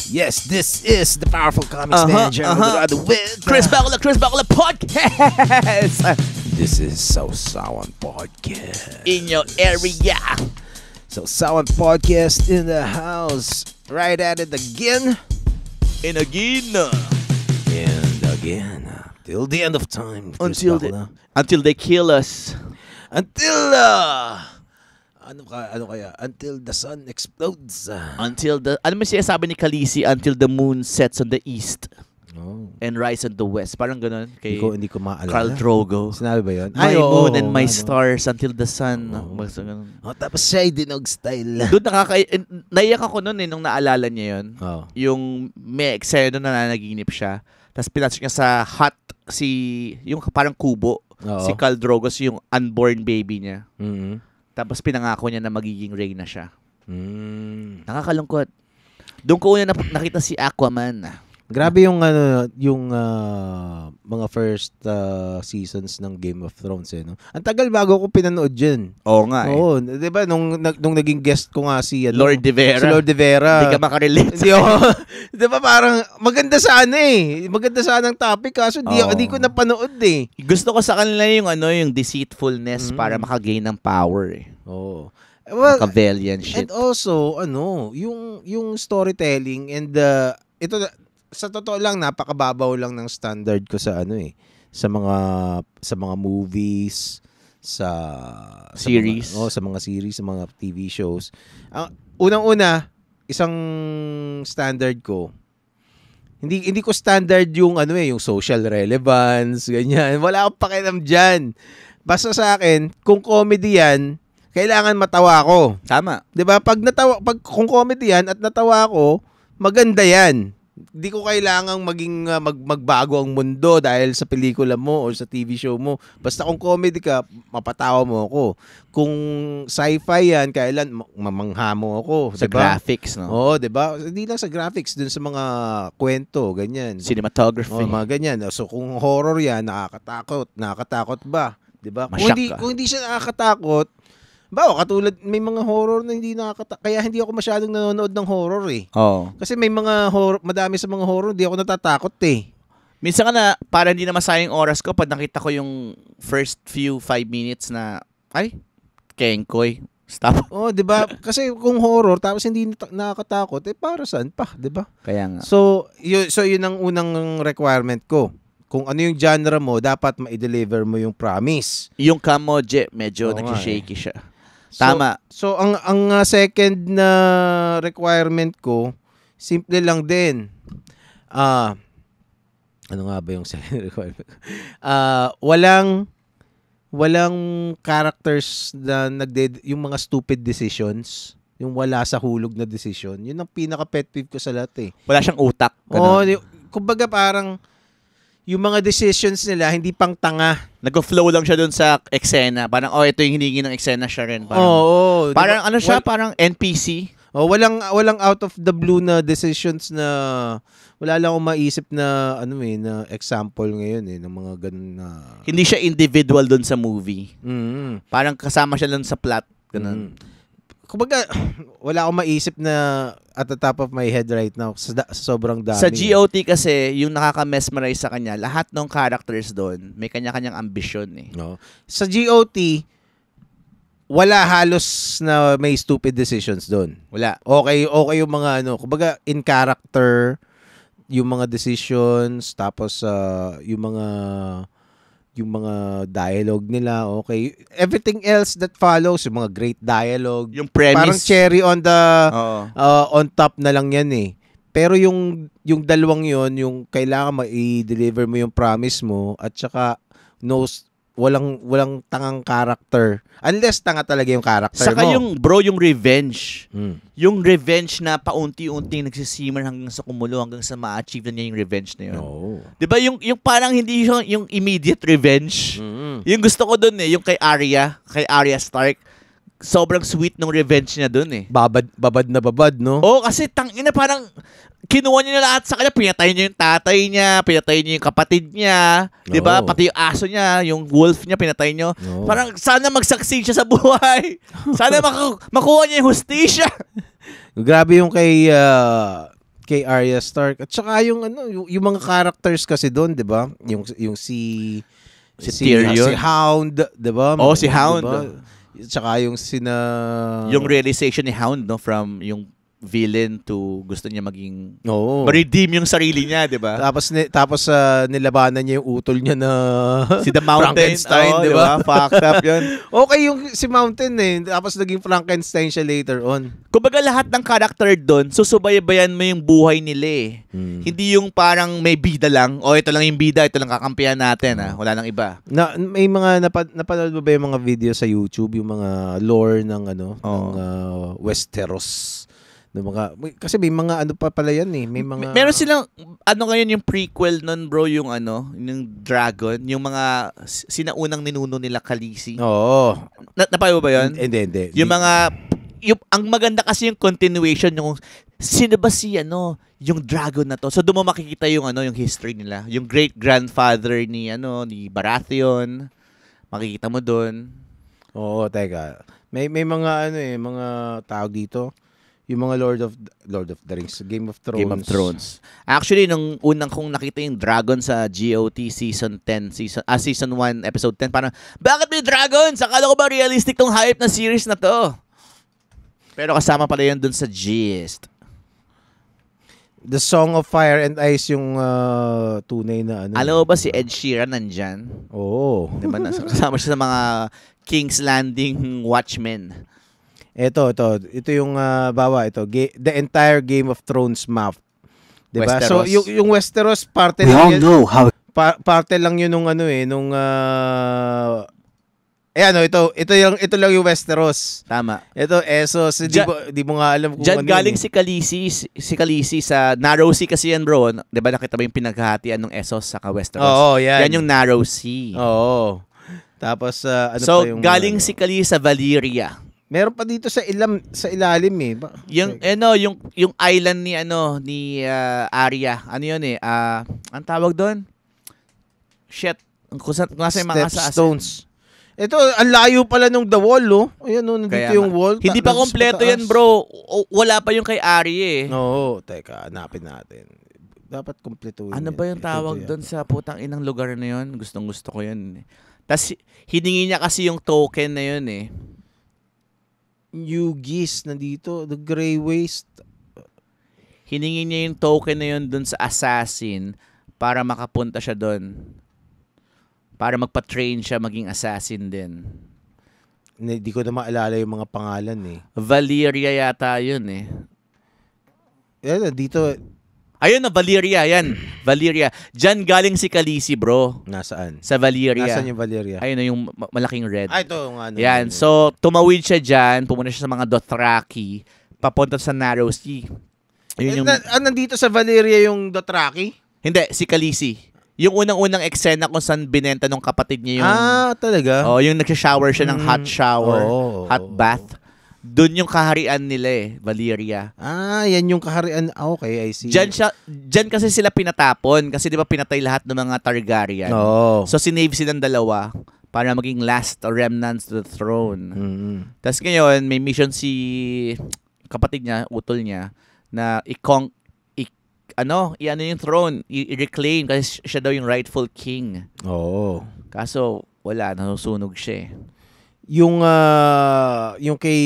Yes, this is the Powerful Comics Manager with Chris Bacola Podcast. This is Sausawan Podcast. In your area. Sausawan Podcast in the house. Right at it again. And again. And again. Till the end of time. Until they kill us. Until until the sun explodes. Alam mo siya sabi ni Khaleesi, until the moon sets on the east and rise on the west. Parang ganun kay hindi ko maalala. Khal Drogo. Sinabi ba yun? My moon and my stars until the sun. Tapos siya dinog style. Doon naiyak ako noon nung naalala niya yun. Yung may eksena na nanaginip siya. Tapos pinasok niya sa hut yung parang kubo. Si Khal Drogo, yung unborn baby niya. Tapos pinangako niya na magiging Reyna siya. Nakakalungkot. Doon ko una nakita si Aquaman. Grabe yung mga first seasons ng Game of Thrones no. Ang tagal bago ko pinanood 'yun. Oo nga. Oo, 'di ba nung naging guest ko nga si Lord De Vera. Si Lord De Vera. Hindi ka makarelate. 'Di ba parang maganda sana eh. Maganda sana ang topic kaso hindi ko napanood eh. Gusto ko sa kanila yung deceitfulness para makagain ng power eh. Oo. Well, Machiavellian shit. And also yung storytelling and ito sa totoo lang napakababaw lang ng standard ko sa sa mga movies, sa series, sa mga series, sa mga TV shows. Unang-una, isang standard ko. Hindi ko standard yung yung social relevance, ganyan. Wala akong pakialam diyan. Basta sa akin, kung comedy yan, kailangan matawa ako. Tama. 'Di ba? Pag kung comedy yan at natawa ako, maganda yan. Hindi ko kailangang maging magbago ang mundo dahil sa pelikula mo o sa TV show mo. Basta kung comedy ka, mapatawa mo ako. Kung sci-fi yan, kailan mamangha mo ako. Sa diba? Graphics, no? Oo, diba? Hindi lang sa graphics, dun sa mga kwento, ganyan. Cinematography. Mga ganyan. So kung horror yan, nakakatakot ba? Diba? Kung hindi siya nakakatakot, katulad may mga horror na hindi kaya hindi ako masyadong nanonood ng horror eh. Oo. Kasi may mga madami sa mga horror, hindi ako natatakot eh. Minsan ka na, para hindi na masayang oras ko, pag nakita ko yung first few 5 minutes na, kengkoy, stop. Oh, 'di ba? Kasi kung horror tapos hindi nakakatakot, para saan pa, 'di ba? Kaya nga. So yun ang unang requirement ko. Kung ano yung genre mo, dapat ma-deliver mo yung promise. Yung kamoje, medyo nag-shaky siya. Tama. So ang second na requirement ko, simple lang din. Ano nga ba yung second requirement? Walang characters na yung mga stupid decisions, yung wala sa hulog na decision. Yun ang pinaka pet peeve ko sa lahat eh. Wala siyang utak. Kumbaga parang yung mga decisions nila, hindi pang tanga. Nag-flow lang siya dun sa eksena. Parang, ito yung hiningi ng eksena siya rin. Parang, diba? Parang NPC. Walang out of the blue na decisions na wala lang akong maisip na, na example ngayon ng mga ganun na. Hindi siya individual dun sa movie. Mm-hmm. Parang kasama siya dun sa plot. Ganun. Kumbaga, wala akong maisip na at the top of my head right now sa sobrang dami. Sa GOT kasi, yung nakaka-mesmerize sa kanya, lahat ng characters doon, may kanya-kanyang ambisyon eh. No. Sa GOT, wala halos na may stupid decisions doon. Wala. Okay yung mga kumbaga in character, yung mga decisions, tapos yung mga dialogue nila, okay. Everything else that follows, yung mga great dialogue, yung premise, parang cherry on the on top na lang yan eh. Pero yung dalawang yon, yung kailangan ma-deliver mo yung promise mo at saka walang tangang character. Unless tanga talaga yung character saka mo. Saka yung revenge. Yung revenge na paunti-unting nagsisimmer hanggang sa kumulo, hanggang sa ma-achieve na niya yung revenge na yun. Diba yung parang hindi yung immediate revenge. Yung gusto ko dun yung kay Arya Stark. sobrang sweet ng revenge niya dun eh. Babad na babad, no? Oo, kasi tangina parang kinuha niya na lahat sa kanya. Pinatay niya yung tatay niya, pinatay niya yung kapatid niya, di ba? Pati yung aso niya, yung wolf niya, pinatay niya. Parang sana mag-succeed siya sa buhay. Sana makuha niya yung hustisya. Grabe yung kay Arya Stark. At saka yung yung mga characters kasi doon, 'di ba? Yung si Tyrion, si Hound, 'di ba? Oh, si Hound. Diba? At saka yung yung realization ni Hound, no, from yung villain to gusto niya maging ma-redeem yung sarili niya, 'di ba? Tapos nilabanan niya yung utol niya na si The Mountain, Frankenstein, 'di ba? Fucked up 'yun. Okay yung si Mountain eh, tapos naging Frankenstein siya later on. Kumbaga lahat ng character doon, susubaybayan mo yung buhay nila eh. Hindi yung parang may bida lang, ito lang yung bida, ito lang kakampihan natin, wala nang iba. May mga napanood mo ba yung mga video sa YouTube, yung mga lore ng ng Westeros? Kasi may mga pa pala yan eh. Meron silang ngayon yung prequel nun, bro, yung yung dragon, yung mga sinaunang ninuno nila Khaleesi. Oo. Napayo ba yun? Hindi. Yung mga ang maganda kasi yung continuation, yung sino ba si yung dragon na to. So doon mo makikita yung yung history nila. Yung great grandfather ni Baratheon. Makikita mo doon. Oo, teka. May mga mga tao dito. Yung mga Lord of the Rings, Game of Thrones. Actually, nung unang kong nakita yung dragon sa GOT season 1, episode 10, parang, bakit may dragons? Akala ko ba realistic tong hype na series na to? Pero kasama pala yun dun sa gist. The Song of Fire and Ice yung tunay na Alam mo ba si Ed Sheeran nandyan? Oo. Diba? Kasama siya sa mga King's Landing Watchmen. Ito yung the entire Game of Thrones map. Diba? Westeros. So yung Westeros parte lang know how parte lang yun nung ito lang yung Westeros. Tama. Ito Essos, di mo nga alam kung Diyan galing si Khaleesi sa Narrow Sea kasi yan, bro. 'Di ba nakita mo yung pinaghahatian ng Essos sa Westeros? Oo, yan. Yan yung Narrow Sea. Oo. Tapos so, pa yung galing si Khaleesi sa Valyria. Meron pa dito sa ilalim eh. Yung island ni Arya. Ano yun eh? Ang tawag doon? Shit. Kung nasa yung mga Stepstones. Ito, ang layo pala nung The Wall, oh. Ayan, nandito yung wall. Hindi pa kompleto yan, bro. Wala pa yung kay Arya eh. Oo, teka, hanapin natin. Dapat kompleto yun. Ano ba yung tawag doon sa putang inang lugar na yun? Gustong-gusto ko yun. Tapos, hiningi niya kasi yung token na yun eh. Yugis nandito, the Grey Waste. Hiningi niya yung token na yun dun sa assassin para makapunta siya dun. Para magpa-train siya maging assassin din. Hindi ko na maalala yung mga pangalan eh. Valyria yata yun eh. Yan, dito. Ayun na, Valyria. Yan. Valyria. Diyan galing si Khaleesi, bro. Nasaan? Sa Valyria. Nasaan yung Valyria? Ayun na, yung malaking red. Ito. Yan. So, tumawid siya dyan. Pumunta siya sa mga Dothraki. Papunta sa Narrow Sea. Ayun nandito sa Valyria yung Dothraki? Hindi, si Khaleesi. Yung unang-unang eksena kung saan binenta ng kapatid niya yung... talaga? Yung nagsha-shower siya ng hot shower. Hot bath. Doon yung kaharian nila eh, Valyria. Yan yung kaharian. Okay, I see. Diyan kasi sila pinatapon kasi 'di ba pinatay lahat ng mga Targaryen. So sinave silang dalawa para maging last remnants to the throne. Tapos ngayon may mission si kapatid niya, utol niya na yung throne, i-reclaim kasi siya daw yung rightful king. Kaso wala, nasusunog siya eh. Yung kay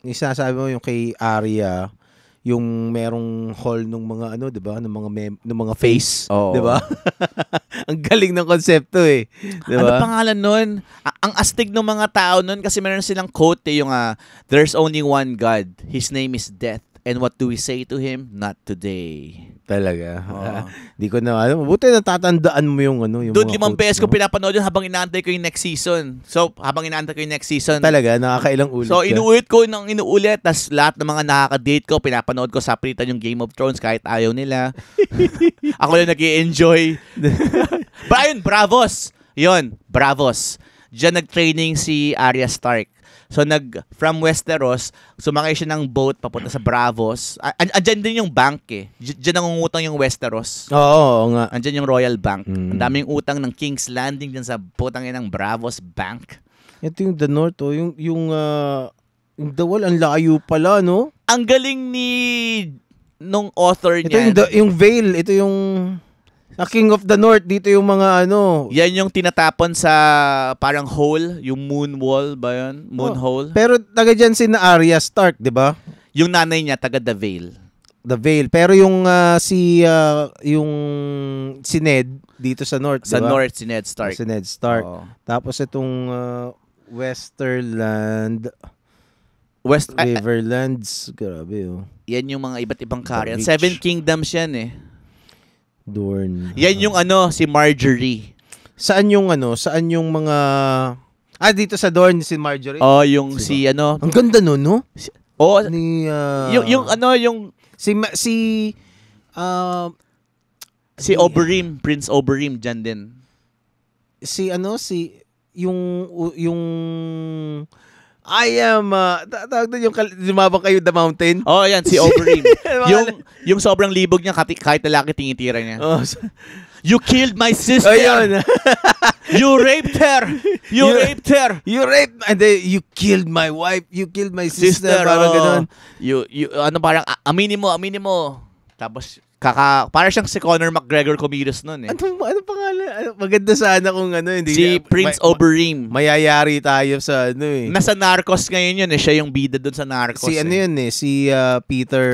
sinasabi mo yung kay Arya, yung merong hall nung mga 'di ba, ng mga face, 'di ba? Ang galing ng konsepto eh, 'di ba? Ano pangalan nun? Ang astig ng mga tao nun kasi meron silang quote yung there's only one God, his name is death. And what do we say to him? Not today. Talaga. Di ko na alam. Buti natatandaan mo yung yung Dude, 5 beses ko pinapanood yun habang inaantay ko yung next season. So, habang inaantay ko yung next season. Talaga, nakakailang ulit. So, inuulit ko ng inuulit. Tas lahat ng mga nakaka-date ko, pinapanood ko sa pilitan yung Game of Thrones kahit ayaw nila. Ako lang nag-i-enjoy. Brian, Bravos. Yun, Bravos. Diyan nag-training si Arya Stark. So from Westeros, sumakay siya ng boat papunta sa Braavos. Andyan din yung bank eh. Diyan nangungutang yung Westeros. Oo nga. Andyan yung Royal Bank. Ang daming utang ng King's Landing dyan sa putang ng Braavos Bank. Ito yung The North, yung The Wall, ang layo pala, no? Ang galing nung author niya. Ito yung Vale, ito yung King of the North, dito yung mga Yan yung tinatapon sa parang hole, yung moon wall ba yun? Moon hole. Pero taga dyan si Arya Stark, di ba? Yung nanay niya, taga The Vale. The Vale. Pero yung si Ned dito sa North, sa diba? North, si Ned Stark. Si Ned Stark. Tapos itong Westerland, Riverlands, grabe Yan yung mga iba't ibang karyan. Seven Kingdoms yan eh. Dorne. Yan yung si Marjorie. Saan yung mga dito sa Dorne si Marjorie? Yung si Ang ganda nun, no? Ni yung si Oberyn, Prince Oberyn dyan din. Yung I am tawag doon yung lumabang kayo The Mountain. Yan si Oberyn. yung sobrang libog niya kahit lalaki tinitira niya. You killed my sister. Ayun. You raped her. You raped her. And then you killed my wife. You killed my sister. Parang ganun. Parang aminin mo. Tapos para siyang si Conor McGregor Comidos nun eh. Ano pangalan? Maganda sana kung hindi. Si Prince Oberyn. Mayayari tayo sa Nasa Narcos ngayon yun eh. Siya yung bida dun sa Narcos. Si Peter...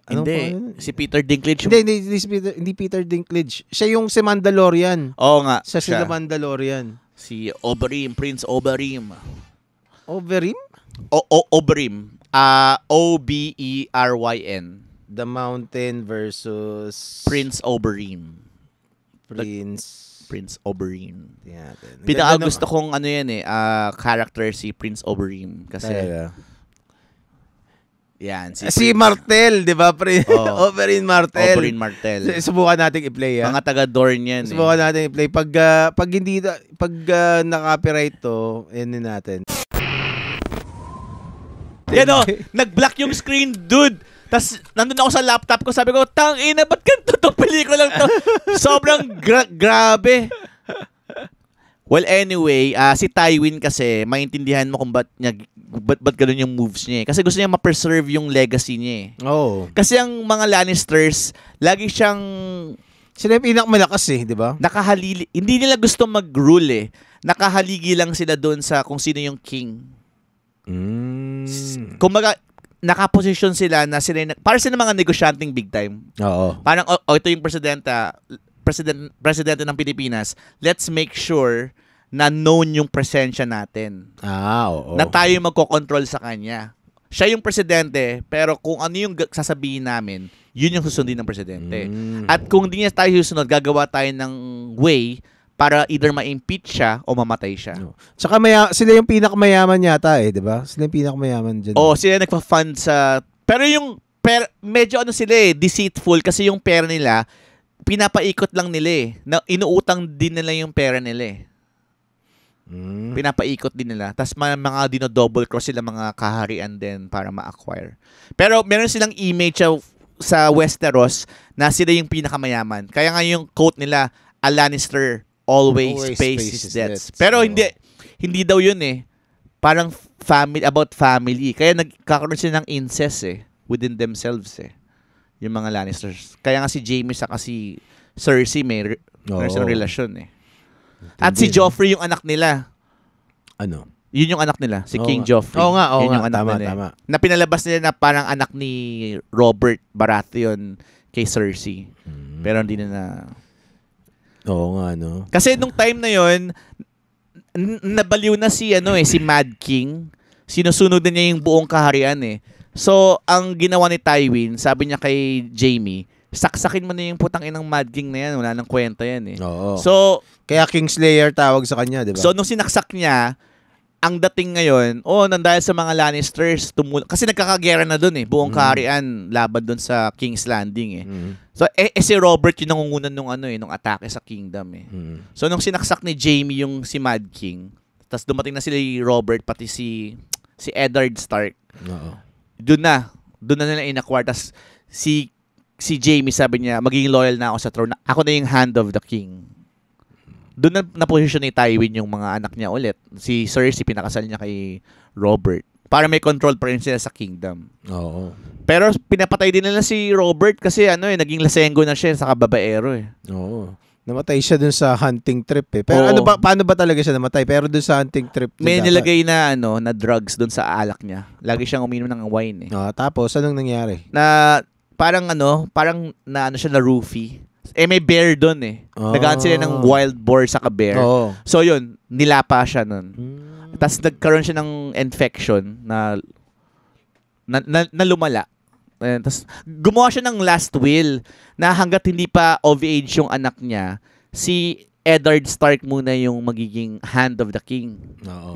hindi. Si Peter Dinklage. Hindi Peter Dinklage. Siya yung si Mandalorian. Oo nga. Siya si Mandalorian. Si Oberyn. Prince Oberyn. Oberyn? Oberyn. Oberyn. The Mountain versus Prince Oberyn. Prince Oberyn. Yeah, gusto kong character si Prince Oberyn kasi yan si Martell, 'di ba? Oberyn Martell. Oberyn Martell. Subukan nating i-play Mga taga Dorne yan. Subukan natin i-play pag na-copyright to, din natin. Yan nag-black yung screen, dude. Tapos, nandun ako sa laptop ko, sabi ko, tangina, ba't ganito itong pelikula to? Sobrang grabe. Well, anyway, si Tywin kasi, maintindihan mo kung ba't ganun yung moves niya. Kasi gusto niya ma-preserve yung legacy niya. Kasi ang mga Lannisters, lagi siyang... Sila yung pinakamalakas di ba? Hindi nila gusto mag-rule Nakahaligi lang sila doon sa kung sino yung king. Kumbaga, nakaposisyon sila na para sila mga negosyanteng big time. Parang, ito yung presidente ng Pilipinas, let's make sure na known yung presensya natin. Na tayo magkocontrol sa kanya. Siya yung presidente, pero kung ano yung sasabihin namin, yun yung susundin ng presidente. At kung di niya tayo susunod, gagawa tayo ng way para either ma-impeach siya o mamatay siya. Tsaka sila yung pinakamayaman yata di ba? Sila yung pinakamayaman dyan. Sila nagpa-fund sa... Pero medyo sila deceitful kasi yung pera nila, pinapaikot lang nila inuutang din nila yung pera nila Pinapaikot din nila. Tapos mga dino-double cross sila mga kaharian din para ma-acquire. Pero meron silang image sa Westeros na sila yung pinakamayaman. Kaya nga yung quote nila, a Lannister always pays his debts. Pero hindi daw yun Parang about family. Kaya nagkakaroon sila ng incest within themselves yung mga Lannisters. Kaya nga si Jaime saka si Cersei meron silang relasyon At si Joffrey yung anak nila. Yun yung anak nila, si King Joffrey. Oo nga, yung anak nila. Tama. Na pinalabas nila na parang anak ni Robert Baratheon kay Cersei. Pero hindi na Oo nga, Kasi nung time na yon nabaliw na si Mad King. Sinusunod na niya yung buong kaharian So, ang ginawa ni Tywin, sabi niya kay Jaime, saksakin mo na yung putang inang Mad King na yan. Wala nang kwenta yan Oo. So, kaya Kingslayer tawag sa kanya, di ba? So, nung sinaksak niya, ang dating ngayon, nandahil sa mga Lannisters, kasi nagkakagera na dun eh. Buong kaharian laban dun sa King's Landing eh. So, si Robert yung nangungunan nung atake sa kingdom eh. So, nung sinaksak ni Jaime yung si Mad King, tapos dumating na sila Robert, pati si Eddard Stark. Doon na nila in-acquire. Tapos si Jaime sabi niya, magiging loyal na ako sa throne. Ako na yung hand of the king. Doon na posisyon ni Tywin yung mga anak niya ulit. Si Cersei, pinakasal niya kay Robert. Para may control pa rin sila sa kingdom. Oo. Pero pinapatay din nila si Robert kasi naging lasenggo na siya sa kababaero eh. Oo. Namatay siya dun sa hunting trip eh. Pero paano ba talaga siya namatay? Pero dun sa hunting trip. May nilagay na na drugs dun sa alak niya. Lagi siyang uminom ng wine eh. Tapos anong nangyari? Na parang siya na roofie. May bear doon eh. Nagahan sila ng wild boar sa bear. So yun, nilapa siya nun. Tapos nagkaroon siya ng infection na lumala. Tapos gumawa siya ng last will na hanggat hindi pa of age yung anak niya, si Eddard Stark muna yung magiging hand of the king.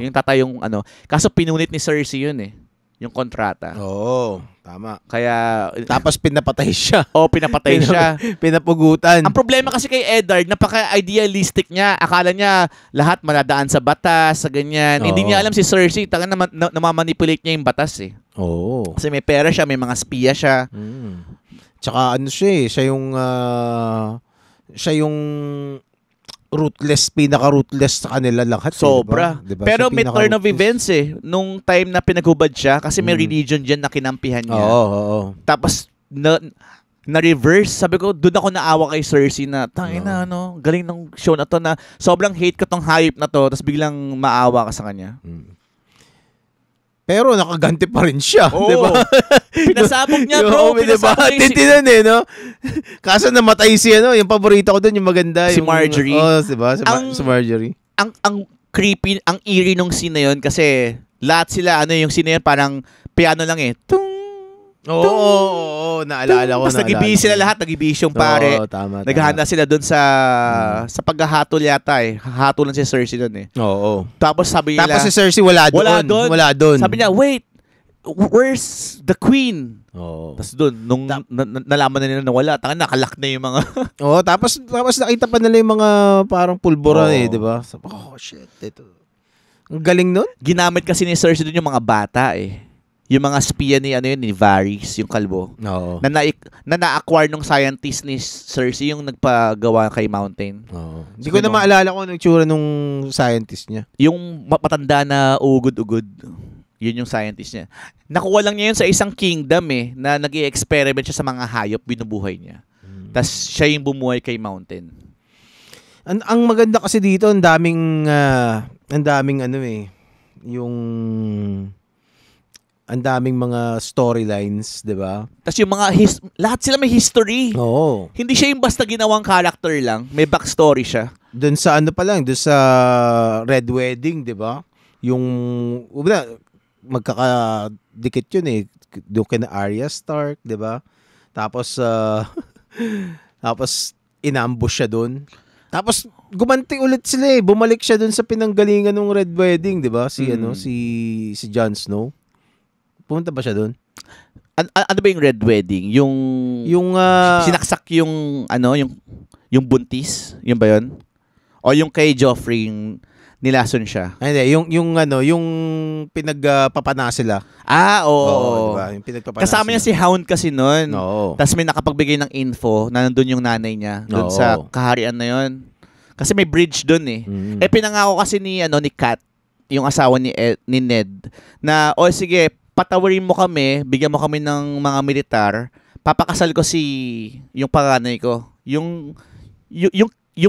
Yung tatayong Kaso pinunit ni Cersei yun eh. Yung kontrata. Oo, tama. Kaya tapos pinapatay siya. Pinapatay siya. Pinapugutan. Ang problema kasi kay Eddard, napaka-idealistic niya. Akala niya lahat maladaan sa batas, sa ganyan. Hindi niya alam si Cersei, namamanipulate niya yung batas eh. Oo. Kasi may pera siya, may mga spiya siya. Tsaka siya yung pinaka-ruthless sa kanila lahat. Sobra. Diba? Pero may turn of events eh. Nung time na pinaghubad siya, kasi may religion dyan na kinampihan niya. Oo. Tapos, na-reverse. Sabi ko, doon ako naawa kay Cersei na, galing ng show na to na sobrang hate ko tong hype na to, tapos biglang maawa ka sa kanya. Pero nakaganti pa rin siya, di ba? Pinasabog niya, bro. Diba? Tintinan eh, no? Kaso namatay yung paborito ko doon, yung maganda. Si Marjorie. Diba? Si Marjorie. Ang creepy, ang eerie nung scene na yun kasi lahat sila, yung scene na yun, parang piano lang eh. Oo, naalala ko. Tapos nag-ibihis sila lahat, nag-ibihis yung pare. Tama. Naghahanda sila doon sa paghahatol yata eh. Hahatulan si Cersei doon eh. Oo. Tapos sabi nila, tapos si Cersei wala doon. Sabi niya, wait, where's the queen? Oo. Tapos doon, nung nalaman na nila na wala, nakalak na yung mga... tapos nakita pa nila yung mga parang pulbura eh, di ba? Shit, ito. Ang galing nun. Ginamit kasi ni Cersei doon yung mga bata eh. Yung mga spiya ni Varys, yung kalbo. Oo. Na na-acquire nung scientist ni Cersei yung nagpagawa kay Mountain. Oo. Hindi ko na maalala kung anong tsura nung scientist niya. Yung matanda na ugod-ugod. Yun yung scientist niya. Nakuha lang niya yun sa isang kingdom eh, na nag-i-experiment siya sa mga hayop, binubuhay niya. Tapos siya yung bumuhay kay Mountain. Ang maganda kasi dito, ang daming ang daming mga storylines, di ba? Tapos yung mga, lahat sila may history. Oo. Hindi siya yung basta ginawang character lang. May backstory siya. Doon sa doon sa Red Wedding, di ba? Yung, magkakadikit yun eh. Doon kina Arya Stark, di ba? Tapos, inambush siya doon. Tapos, gumanti ulit sila eh. Bumalik siya doon sa pinanggalingan ng Red Wedding, di ba? Si Jon Snow. Pumunta ba siya doon? Ano ba yung Red Wedding? Yung sinaksak yung yung buntis, yun ba yun? O yung kay Joffrey yung nilason siya? Hindi, yung pinagpapana sila. Oo. Diba? Yung pinagpapana kasama niya si Hound kasi noon. Oo. Tapos may nakapagbigay ng info na nandun yung nanay niya doon sa kaharian na yun. Kasi may bridge doon eh. Pinangako kasi ni Kat, yung asawa ni Ned, na sige, patawarin mo kami, bigyan mo kami ng mga militar, papakasal ko yung panganay ko. Yung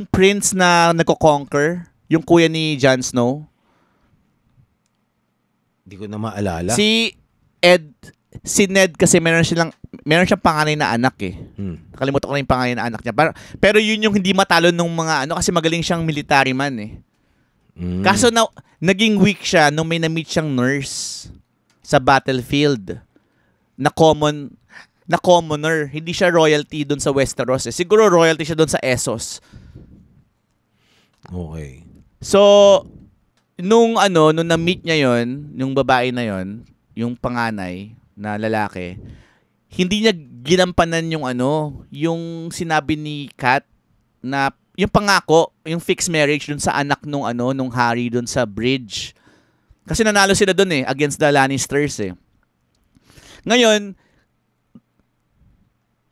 prince na nagko-conquer, yung kuya ni Jon Snow. Hindi ko na maalala. Si Ned kasi meron siyang panganay na anak eh. Nakalimutan ko na yung panganay na anak niya. Pero yun yung hindi matalo nung mga kasi magaling siyang military man eh. Kaso naging weak siya nung may na-meet siyang nurse sa battlefield na commoner. Hindi siya royalty doon sa Westeros eh. Siguro royalty siya doon sa Essos. Okay. So, nung na-meet niya yon, yung babae na yon, yung panganay na lalaki, hindi niya ginampanan yung yung sinabi ni Kat na yung pangako, yung fixed marriage dun sa anak nung Harry dun sa bridge. Kasi nanalo sila dun against the Lannisters Ngayon,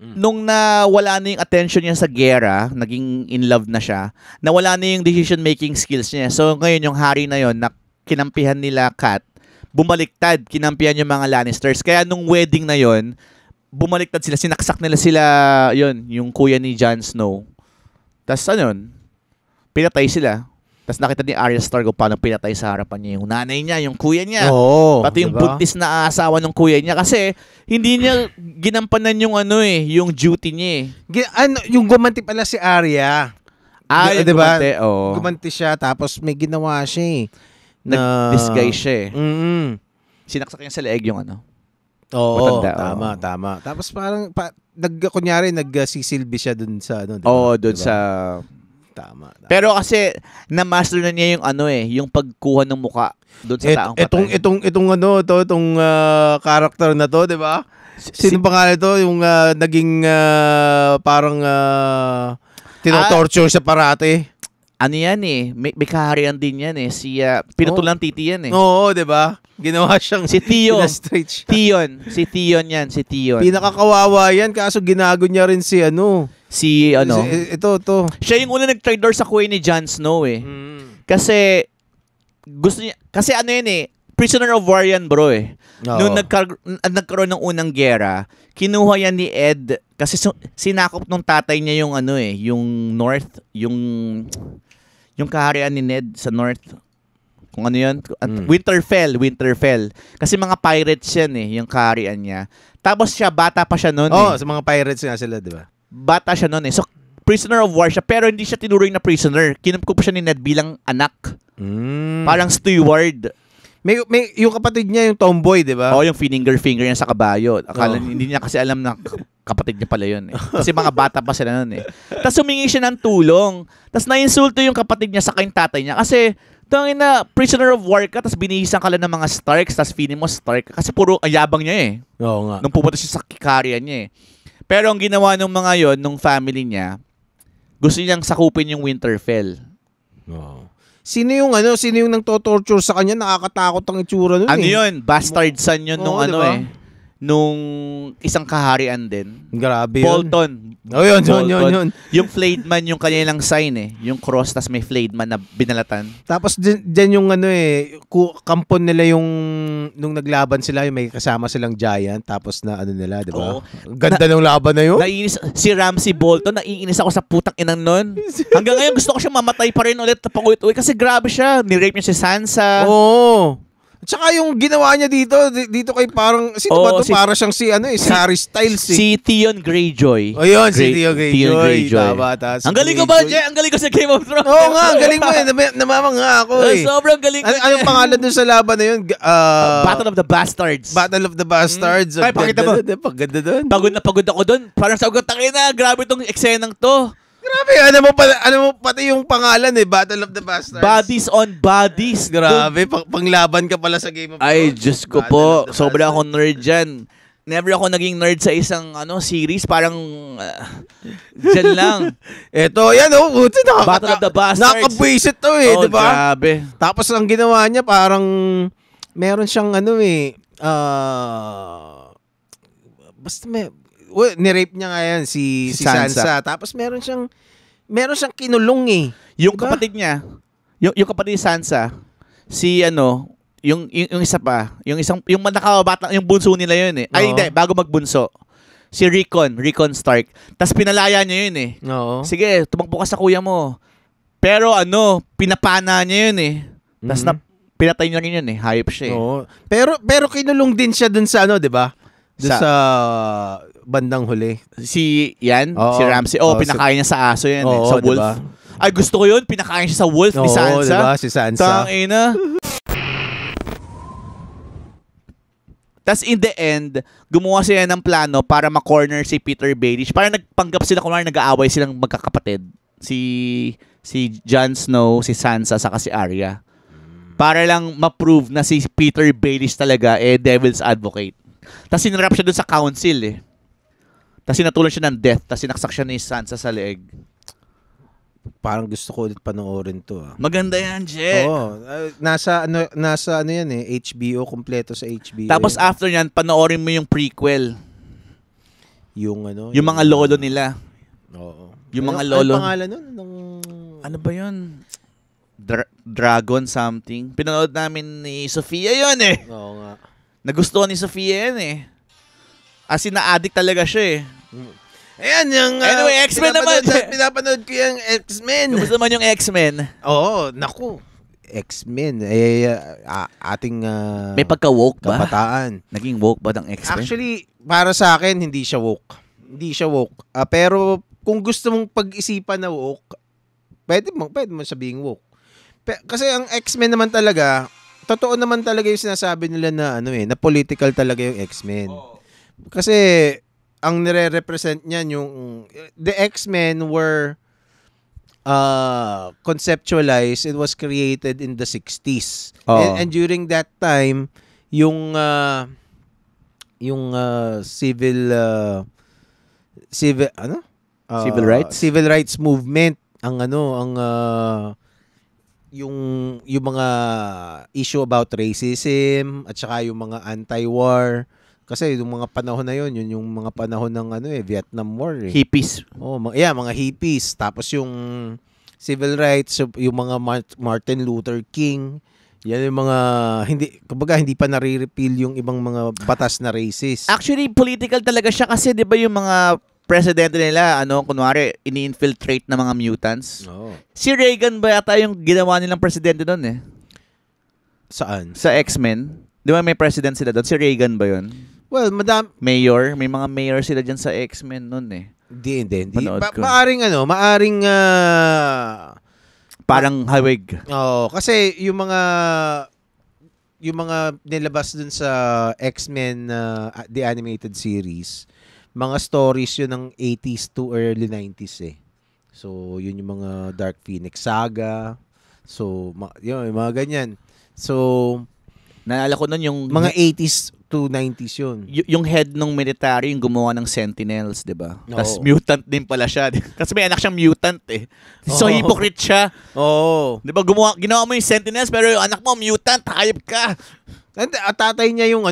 nung nawala na yung attention niya sa gera, naging in love na siya, nawala na yung decision-making skills niya. So ngayon yung Harry na yon na kinampihan nila Kat, bumaliktad, kinampihan yung mga Lannisters. Kaya nung wedding na yon, bumaliktad sila, sinaksak nila sila, yung kuya ni Jon Snow. Tapos pinatay sila. Tapos nakita ni Arya Stark kung paano pinatay sa harapan niya yung nanay niya, yung kuya niya. Pati yung buntis na asawa ng kuya niya. Kasi hindi niya ginampanan yung yung duty niya yung gumanti pala si Arya. Diba? Gumanti siya, tapos may ginawa siya nag-disguise siya Sinaksak niya sa leeg yung Oo, tama. Tapos parang kunyari nagsisilbi siya dun sa diba? Dun sa tama. Pero kasi na-master na niya yung yung pagkuha ng muka doon sa taong patay. Itong character na to, 'di ba? Sino pangalan to? Yung naging parang tinotorture sa parate. Ano yan may kaharian din yan si pinutol ng titi yan Oo, 'di ba? Ginawa siyang si Theon. Si Theon yan, si Theon. Pinakakawawa yan kaso ginago niya rin si ito. Siya yung una nag-traitor sa kuya ni Jon Snow Kasi gusto niya, kasi prisoner of war yan bro Nung nagkaroon ng unang gera, kinuha yan ni Ed kasi sinakop nung tatay niya yung yung North, yung kaharian ni Ned sa North. Kung ano yun? Winterfell. Kasi mga pirates yan yung kaharian niya. Tapos siya, bata pa siya noon sa mga pirates nga sila, di ba? Bata siya noon So, prisoner of war siya, pero hindi siya tinuring na prisoner. Kinumkup siya ni Ned bilang anak. Parang steward. May yung kapatid niya, yung tomboy, di ba? Yung finger niya sa kabayo. Akala hindi niya kasi alam na kapatid niya pala yun Kasi mga bata pa sila noon Tapos humingi siya ng tulong. Tapos na-insulto yung kapatid niya sa kayong tatay niya. Kasi, tangin na, prisoner of war ka, tapos binihisan ka lang ng mga Starks, tapos feeling mo Stark. Kasi puro ayabang niya Oo nga. Nung pumunta siya sa karya niya Pero ang ginawa ng mga yon, nung family niya, gusto niyang sakupin yung Winterfell. Sino yung nang torture sa kanya? Nakakatakot ang itsura nun yun? Bastard son yun nung diba? Nung isang kaharian din. Grabe Bolton. Yun. Yung flayed man yung kanilang sign yung cross, tas may flayed man na binalatan. Tapos dyan yung kampon nila yung nung naglaban sila, yung may kasama silang giant, tapos na nila, di ba? Ganda ng laban na yun. Naiinis si Ramsay Bolton, naiinis ako sa putang inang nun. Hanggang ngayon gusto ko siya mamatay pa rin ulit na pangulit-ulit kasi grabe siya. Nirape niya si Sansa. Tsaka yung ginawa niya dito kay parang, sino ba to? Para siyang si Harry Styles Si Theon Greyjoy. Si Theon Greyjoy. Tama. Ang galing ko ba, Jay? Ang galing ko sa Game of Thrones. Oo nga, ang galing mo Namamanga ako Sobrang galing ko. Anong pangalan dun sa laban na yun? Battle of the Bastards. Ay, pakita mo. Paganda dun. Pagod na pagod ako dun. Parang sagot, tangina, grabe tong eksenang to. Grabe, mo pati yung pangalan Battle of the Bastards. Bodies on bodies. Grabe, panglaban ka pala sa Game of Thrones. Ay, Diyos ko po. Sobra ako nerd dyan. Never ako naging nerd sa isang series. Parang, dyan lang. Eto, Battle of the Bastards. Nakabwisit to di ba? Grabe. Tapos ang ginawa niya, parang, meron siyang basta nirape niya nga yan si Sansa. Tapos meron siyang kinulong Yung diba? Kapatid niya, yung kapatid ni Sansa, si yung isa pa, yung nakabata, yung bunso nila yun Ay hindi, bago magbunso. Si Rickon Stark. Tapos pinalaya niya yun Oo. Sige, tumakbo ka sa kuya mo. Pero pinapana niya yun Tapos pinatay niya rin yun Hayop siya Oo. Pero kinulong din siya dun sa di ba? Dun sa bandang huli. Si Ramsay. Pinakain niya sa aso yan sa wolf. Diba? Ay, gusto ko yun. Pinakain siya sa wolf ni Sansa. Diba? Si Sansa. Tangina. Tas in the end, gumawa sila ng plano para ma-corner si Peter Baelish. Para nagpanggap sila kung nag-aaway silang magkakapatid. Si Jon Snow, si Sansa, saka si Arya. Para lang ma-prove na si Peter Baelish talaga devil's advocate. Tapos sinarap siya dun sa council Tapos sinatulan siya ng death. Tapos sinaksak siya ni Sansa sa leeg. Parang gusto ko ulit panoorin to. Maganda yan, Je. Oo. Nasa ano yan HBO, kompleto sa HBO. Tapos after yan, panoorin mo yung prequel. Yung mga lolo nila. Oo. Yung mga lolo. Ano pangalan nun? Ano ba yun? Dragon something. Pinanood namin ni Sofia yun Oo nga. Nagustuhan ni Sofia yan As in, na-addict talaga siya Ayan yung... anyway, X-Men naman. Pinapanood ko yung X-Men. Gusto naman yung X-Men. Oo, naku. X-Men. Ating... may pagka-woke ba? Kabataan. Naging woke ba ng X-Men? Actually, para sa akin, hindi siya woke. Hindi siya woke. Pero kung gusto mong pag-isipan na woke, pwede mo sabihing woke. Kasi ang X-Men naman talaga, totoo naman talaga yung sinasabi nila na na political talaga yung X-Men. Kasi ang nire-represent niyan yung the X-Men were conceptualized, it was created in the 60s. And during that time, yung civil rights? Civil rights movement yung mga issue about racism at saka yung mga anti-war. Kasi yung mga panahon na yun yung mga panahon ng Vietnam War. Hippies. Mga hippies. Tapos yung civil rights, yung mga Martin Luther King, yan yung mga hindi pa nare-repeal yung ibang mga batas na racist. Actually, political talaga siya kasi 'di ba yung mga presidente nila, kunwari, ini-infiltrate na mga mutants. Si Reagan ba yata yung ginawa nilang presidente doon Saan? Sa X-Men. Di ba may president sila doon? Si Reagan ba yun? Well, Mayor? May mga mayor sila dyan sa X-Men noon Hindi. Maaring parang hawig. Kasi yung mga nilabas dun sa X-Men the animated series, mga stories yun ng 80s to early 90s So, yun yung mga Dark Phoenix Saga. So, yun, mga ganyan. So, naalala ko nun yung mga 80s to 90s yun. Yung head ng military yung gumawa ng Sentinels, di ba? Tapos mutant din pala siya. Kasi may anak siyang mutant So, hypocrite siya. Di ba, ginawa mo yung Sentinels pero yung anak mo mutant, hayop ka. Tatay niya yung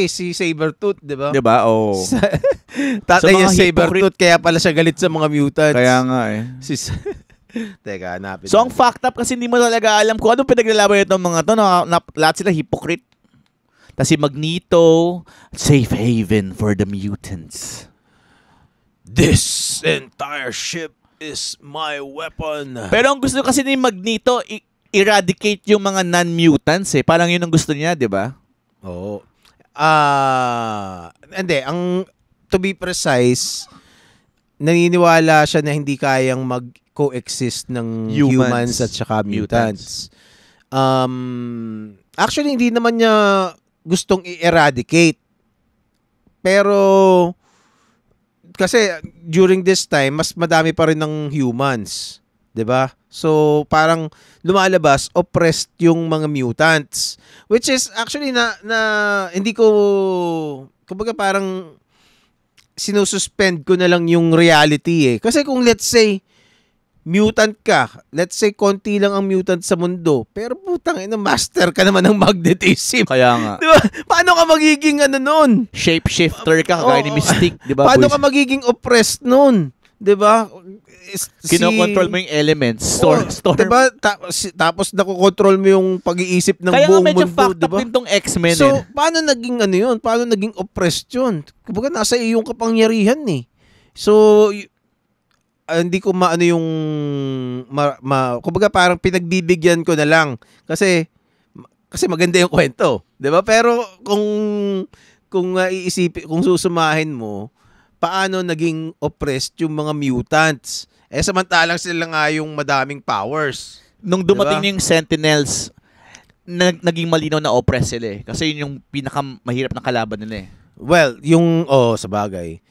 si Sabretooth, di ba? Di ba? Tatay niya Sabretooth, kaya pala siya galit sa mga mutants. Kaya nga Teka, hanapin. So, ang fucked up kasi hindi mo talaga alam kung anong pinaglalaban itong mga to. Lahat sila hypocrite. Tapos si Magneto, safe haven for the mutants. This entire ship is my weapon. Pero ang gusto kasi ni Magneto, eradicate yung mga non-mutants Parang yun ang gusto niya, di ba? Hindi. To be precise, naniniwala siya na hindi kayang mag-coexist ng humans at saka mutants. Actually, hindi naman niya gustong i-eradicate. Pero, kasi during this time, mas madami pa rin ng humans. 'Di ba? So, parang lumalabas, oppressed yung mga mutants. Which is, actually, hindi ko, kumbaga parang, sinususpend ko na lang yung reality Kasi kung let's say, mutant ka, let's say konti lang ang mutant sa mundo, pero putang ina, master ka naman ng magnetism. Kaya nga. Diba? Paano ka magiging nun? Shapeshifter ka, kagaya ni Mystique, diba? Paano ka magiging oppressed nun? Diba? Kinokontrol mo yung elements. Storm. Diba? Tapos nakokontrol mo yung pag-iisip ng kaya buong mundo. Kaya nga medyo fucked up din tong X-Men So, paano naging yun? Paano naging oppressed yun? Kumbaga, nasa iyong kapangyarihan So, hindi ko yung kumbaga parang pinagbibigyan ko na lang kasi maganda yung kwento, 'di ba? Pero kung iisipin, kung susumahin mo, paano naging oppressed yung mga mutants? Samantalang sila nga yung madaming powers. Nung dumating yung Sentinels, naging malinaw na oppressed sila Kasi yun yung pinakamahirap na kalaban nila Well, yung sa bagay.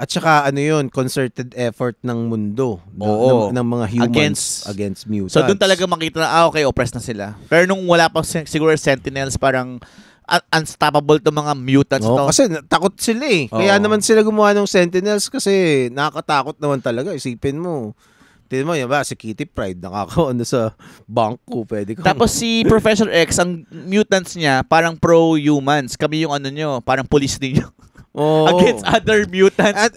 At saka ano yun, concerted effort ng mundo ng mga humans against mutants. So doon talaga makita na, okay, oppressed na sila. Pero nung wala pa siguro Sentinels, parang unstoppable to mga mutants to. Kasi takot sila eh. Kaya naman sila gumawa ng Sentinels kasi nakakatakot naman talaga. Isipin mo. Tignan mo, yan ba, si Kitty Pryde, nakakaano sa bangko, pwede kang... Tapos si Professor X, ang mutants niya, parang pro-humans. Kami yung ano nyo, parang police din nyo. Against other mutants. At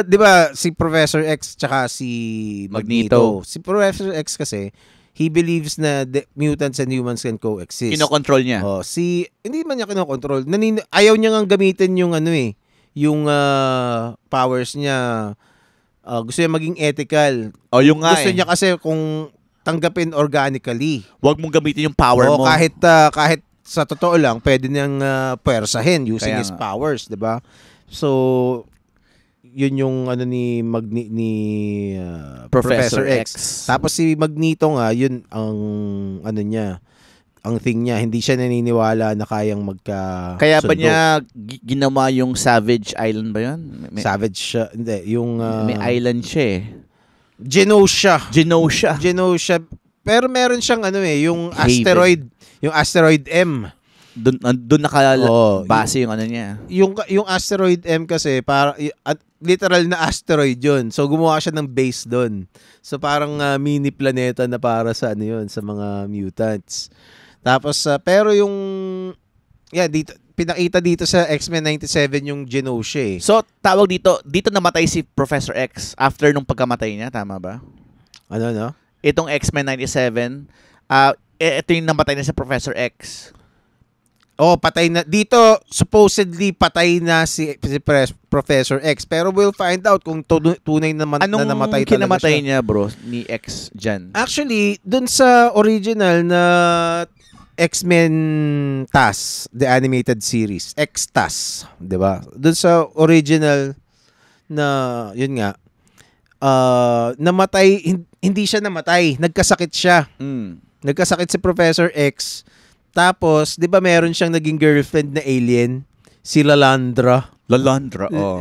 di ba, si Professor X tsaka si Magneto. Si Professor X kasi, he believes na mutants and humans can coexist. Kinokontrol niya. Hindi man niya kinokontrol. Ayaw niya nga gamitin yung yung powers niya. Gusto niya maging ethical. Yung nga gusto niya kasi kung tanggapin organically. Huwag mong gamitin yung power mo. Kahit sa totoo lang, pwede niyang puwersahin using his powers, 'di ba? So, yun yung ni Professor X. Tapos si Magneto nga, yun ang niya. Ang thing niya, hindi siya naniniwala na kayang magka-sundo. Kaya ba niya ginawa yung Savage Island ba yun? Savage siya. Hindi, yung... may island siya eh. Genosha. Pero meron siyang yung Haven. yung asteroid M. Doon nakalabase yung ano niya. Yung asteroid M kasi, literal na asteroid yun. So, gumawa siya ng base doon. So, parang mini planeta na para sa sa mga mutants. Tapos, pero dito, pinakita dito sa X-Men 97 yung Genosha eh. So, tawag dito namatay si Professor X after nung pagkamatay niya, tama ba? Ano? Itong X-Men 97, ito yung namatay na si Professor X. Patay na. Dito, supposedly, patay na si Professor X. Pero we'll find out kung tunay na namatay talaga siya. Anong kinamatay niya, bro, ni X dyan? Actually, dun sa original na X-Men TAS, the animated series, X-TAS, di ba? Dun sa original na, yun nga, namatay, hindi siya namatay. Nagkasakit siya. Nagkasakit si Professor X. Tapos, di ba meron siyang naging girlfriend na alien? Si Lalandra.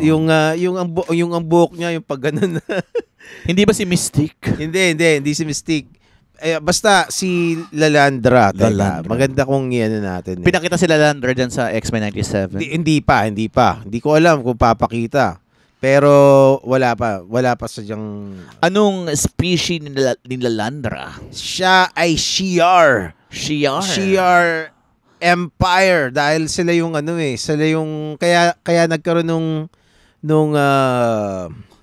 Yung ang buhok niya, yung pag ganun. Hindi ba si Mystique? Hindi si Mystique. Basta si Lalandra. Maganda kung yan natin. Pinakita si Lalandra dyan sa X-Men 97. Hindi pa. Hindi ko alam kung papakita. Pero wala pa sa diyang... Anong species ni Lalandra? Siya ay Shi'ar. Shi'ar Empire dahil sila yung sila yung kaya nagkaroon nung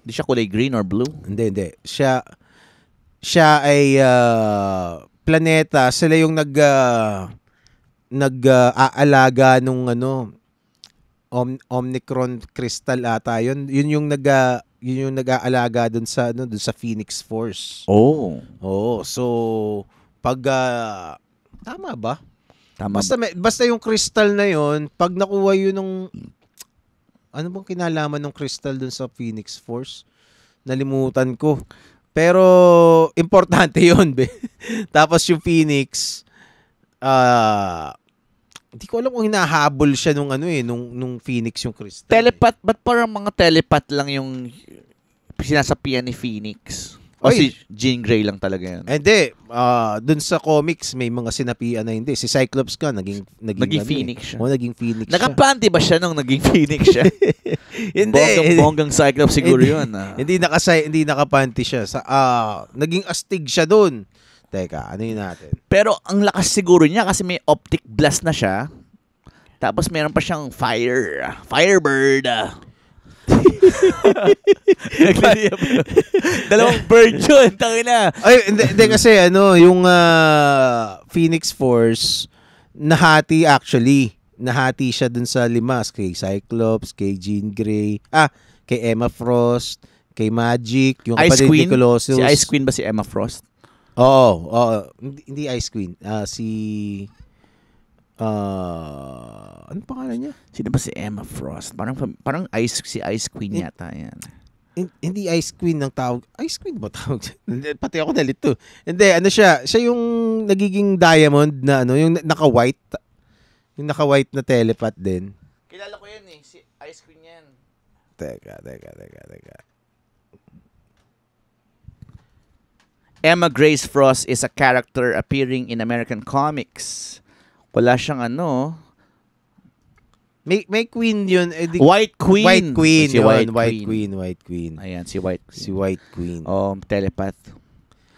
Hindi siya kulay green or blue? Hindi. Siya ay planeta, sila yung nag-aalaga nung Omicron crystal ata yun. Yun yung nag-aalaga dun sa Phoenix Force. So pag tama ba? Basta yung crystal na yun, pag nakuha yun nung ano bang kinalaman ng crystal dun sa Phoenix Force? Nalimutan ko. Pero importante yun, be. Tapos yung Phoenix, hindi ko alam kung hinahabol siya nung Phoenix yung crystal. Telepath, ba't parang mga telepath lang yung sinasapian ni Phoenix? O si Jean Grey lang talaga yan? Hindi. Dun sa comics, may mga sinapian na hindi. Si Cyclops ka, naging Phoenix siya. Naging Phoenix siya. Nakapanty ba siya nung naging Phoenix siya? Hindi. Bonggang Cyclops siguro yun. Hindi nakapanty siya. Naging astig siya dun. Teka, ano yun natin? Pero ang lakas siguro niya kasi may optic blast na siya. Tapos meron pa siyang Firebird. Dalawang bird yun, tangina. Ay, hindi kasi yung Phoenix Force nahati siya dun sa 5 kay Cyclops, kay Jean Grey, kay Emma Frost, kay Magic, yung kapatid ni Colossus. Si Ice Queen ba si Emma Frost? Oo. Hindi Ice Queen. Ano pangalan niya? Sino ba si Emma Frost? Parang si Ice Queen yata yan. Hindi Ice Queen ng tawag. Ice Queen ba tawag? Pati ako nalito. Hindi, siya? Siya yung nagiging diamond na yung naka-white. Yung naka-white na telepath din. Kilala ko yan eh. Si Ice Queen yan. Teka. Emma Grace Frost is a character appearing in American comics. Wala siyang ano. May queen yun. White Queen. White Queen. Si White White Queen. Ayan, si White Queen. Si White Queen. Telepath.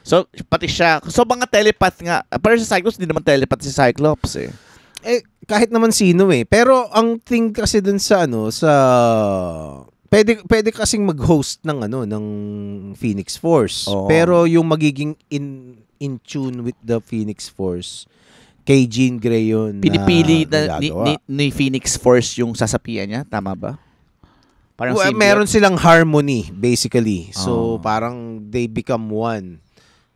So, pati siya. So, mga telepath nga. Pero sa Cyclops, hindi naman telepath si Cyclops eh. Kahit naman sino eh. Pero ang thing kasi dun sa pwede kasing mag-host ng Phoenix Force. Pero yung magiging in tune with the Phoenix Force, kay Jean Grey yun. Pinipili ni Phoenix Force yung sasapian niya, tama ba? Parang meron silang harmony basically. So parang they become one.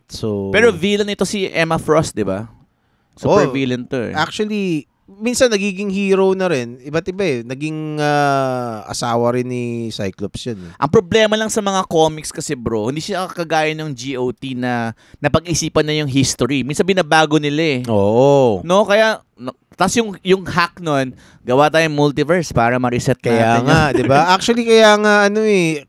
So pero villain ito si Emma Frost, 'di ba? Super villain to eh. Actually, minsan nagiging hero na rin. Iba't iba eh. Naging asawa rin ni Cyclops yun. Ang problema lang sa mga comics kasi bro, hindi siya kagaya ng GOT na napag-isipan na yung history. Minsan binabago nila eh. Oo. No, kaya tas yung hack nun, gawa tayong multiverse para ma-reset kaya natin. Kaya nga, 'di ba? Actually kaya nga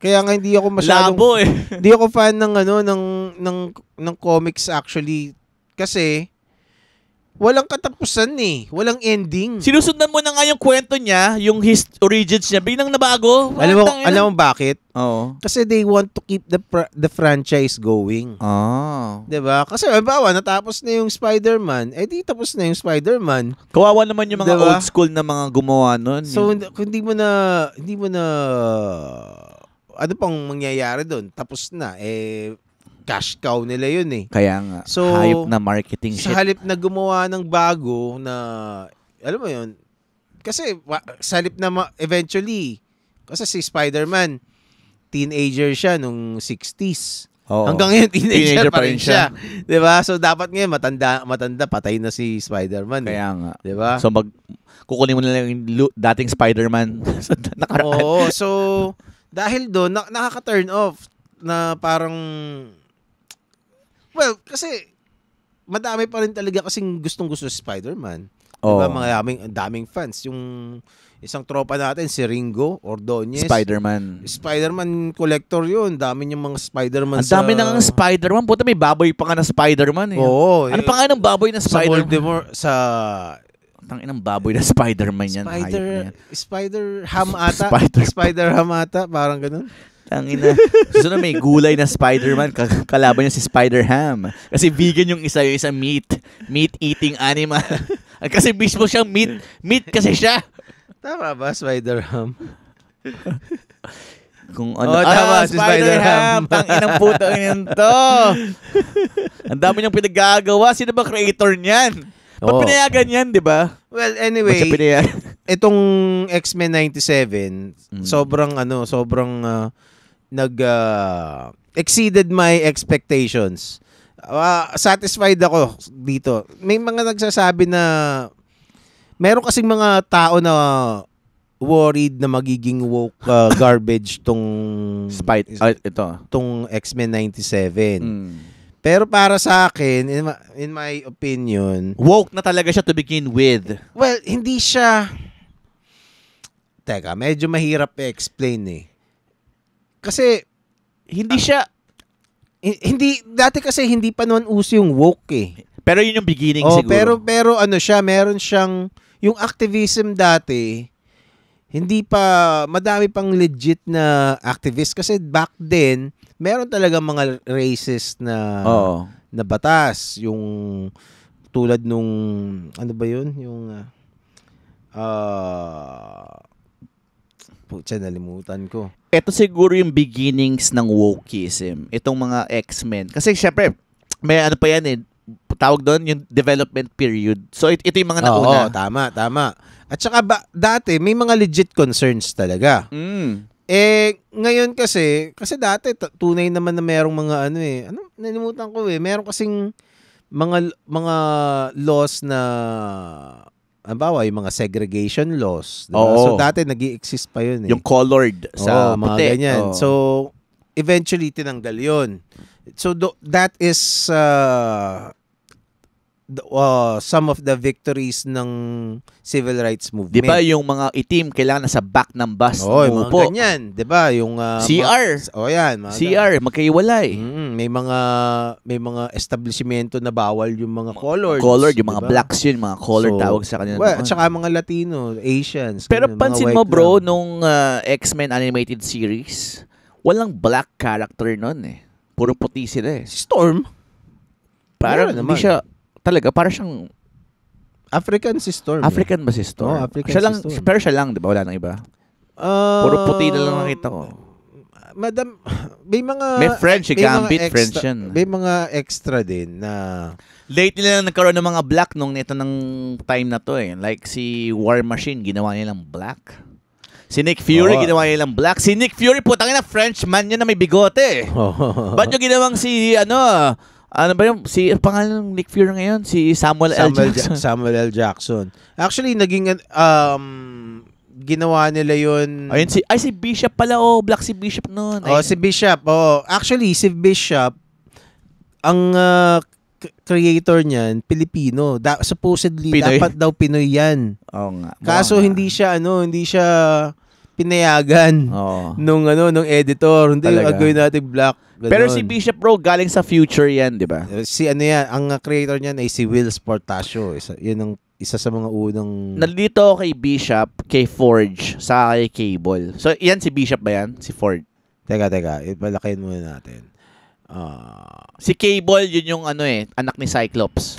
kaya nga hindi ako masyadong labo eh. Hindi ako fan ng comics actually kasi walang katapusan eh. Walang ending. Sinusundan mo na nga yung kwento niya, yung origins niya, biglang nabago. Alam mo bakit? Oo. Kasi they want to keep the franchise going. Oh. 'Di ba? Kasi halimbawa, natapos na yung Spider-Man, di tapos na yung Spider-Man. Kawawa naman yung mga diba? old school na mga gumawa nun. So, kung hindi mo na ano pang mangyayari doon? Tapos na. Cash cow nila yun eh. Kaya nga, so, hype na marketing shit. Sa halip na gumawa ng bago na, alam mo yun, kasi sa halip na eventually, kasi si Spider-Man, teenager siya nung 60s. Hanggang ngayon, teenager pa rin siya. Diba? So, dapat ngayon, matanda, patay na si Spider-Man. Kaya nga. Diba? So, kukunin mo na lang yung dating Spider-Man sa nakaraan. Oo. So, dahil doon, nakaka-turn off na parang, well, kasi madami pa rin talaga kasing gustong-gusto si Spider-Man. Diba? Daming fans. Yung isang tropa natin, si Ringo Ordonez. Spider-Man collector yun. Dami niyang mga Spider-Man Ang dami na ng Spider-Man. Puta, may baboy pa nga na Spider-Man eh. Oo. Ano pa nga ng baboy na Spider-Man? Sa Voldemort, sa... Tanginang baboy na Spider-Man yan. Spider-Ham ata. Spider-Ham ata. Parang ganun. Tangina. Susunod may gulay na Spider-Man, kalaban niya si Spider-Ham. Kasi vegan yung isa meat-eating animal. Kasi mismo siyang meat kasi siya. Tama ba, Spider-Ham? Kung ano, tama, si Spider-Ham. Tanginang putang yun to. Ang dami niyang pinagagawa. Sino ba creator niyan? Ba't pinayagan yan, di ba? Well, anyway, itong X-Men 97, sobrang exceeded my expectations. Satisfied ako dito. May mga nagsasabi na meron kasing mga tao na worried na magiging woke garbage tong tong X-Men 97. Pero para sa akin, in my opinion, woke na talaga siya to begin with. Well, hindi siya. Teka, medyo mahirap i-explain eh. Kasi dati kasi hindi pa noon uso yung woke eh. Pero yun yung beginning siguro. Pero ano siya, meron siyang yung activism dati, hindi pa madami pang legit na activist kasi back then meron talaga mga racist na batas, yung tulad nung ano ba yun, yung putya, nalimutan ko. Ito siguro yung beginnings ng wokeism. Itong mga X-Men. Kasi syempre, may ano pa yan eh. Tawag doon yung development period. So ito yung mga nauna. Oo, tama. At saka dati, may mga legit concerns talaga. Ngayon kasi dati, tunay naman na merong mga nalimutan ko eh. Meron kasing mga laws na halimbawa, yung mga segregation laws. Diba? So, dati nag-i-exist pa yun eh. Yung colored sa mga puti. Ganyan. So, eventually, tinanggal yun. So, that is some of the victories ng civil rights movement. 'Di ba yung mga itim kailangan nasa back ng bus mga ganyan, 'di ba? Yung CR. Yan, CR magkaiwalay. May mga establishmento na bawal yung mga colored, yung mga blacks yun, mga colored tawag sa kanila. At saka mga Latino, Asians. Pero pansin mo bro, nung X-Men animated series, walang black character nun eh. Puro puti sila eh. Si Storm. Parang hindi siya talaga, para siyang African si Storm. African ba si Storm? African siya lang, si Storm. pero siya lang, di ba? Wala nang iba. Puro puti na lang nakita ko. Madam, may mga... May French, Gambit, French yan. May mga extra din na... Late nila nagkaroon ng mga black nung nito ng time na to eh. Like si War Machine, ginawa nilang black. Si Nick Fury, ginawa nilang black. Si Nick Fury, putang ina, Frenchman yan na may bigote. Ba't yung ginawang si, ano ba yung, pangalan ng Nick Fury ngayon? Si Samuel L. Jackson. Samuel L. Jackson. Actually, naging, ginawa nila yun. Ayun, si Bishop pala, black si Bishop noon. Si Bishop, Actually, si Bishop, ang creator niyan, Pilipino. Supposedly, Pinoy? dapat daw Pinoy yan. Oo nga. Kaso, hindi siya pinayagan nung editor. Hindi, gagawin natin black. Ganon. Pero si Bishop bro, galing sa future yan, di ba? Ang creator niyan ay si Wills Portacio. Isa sa mga unang... Nandito ako kay Bishop, kay Forge, sa kay Cable. So, yan si Bishop ba yan? Si Forge? Teka. Ipalakihin muna natin. Si Cable, yun yung anak ni Cyclops.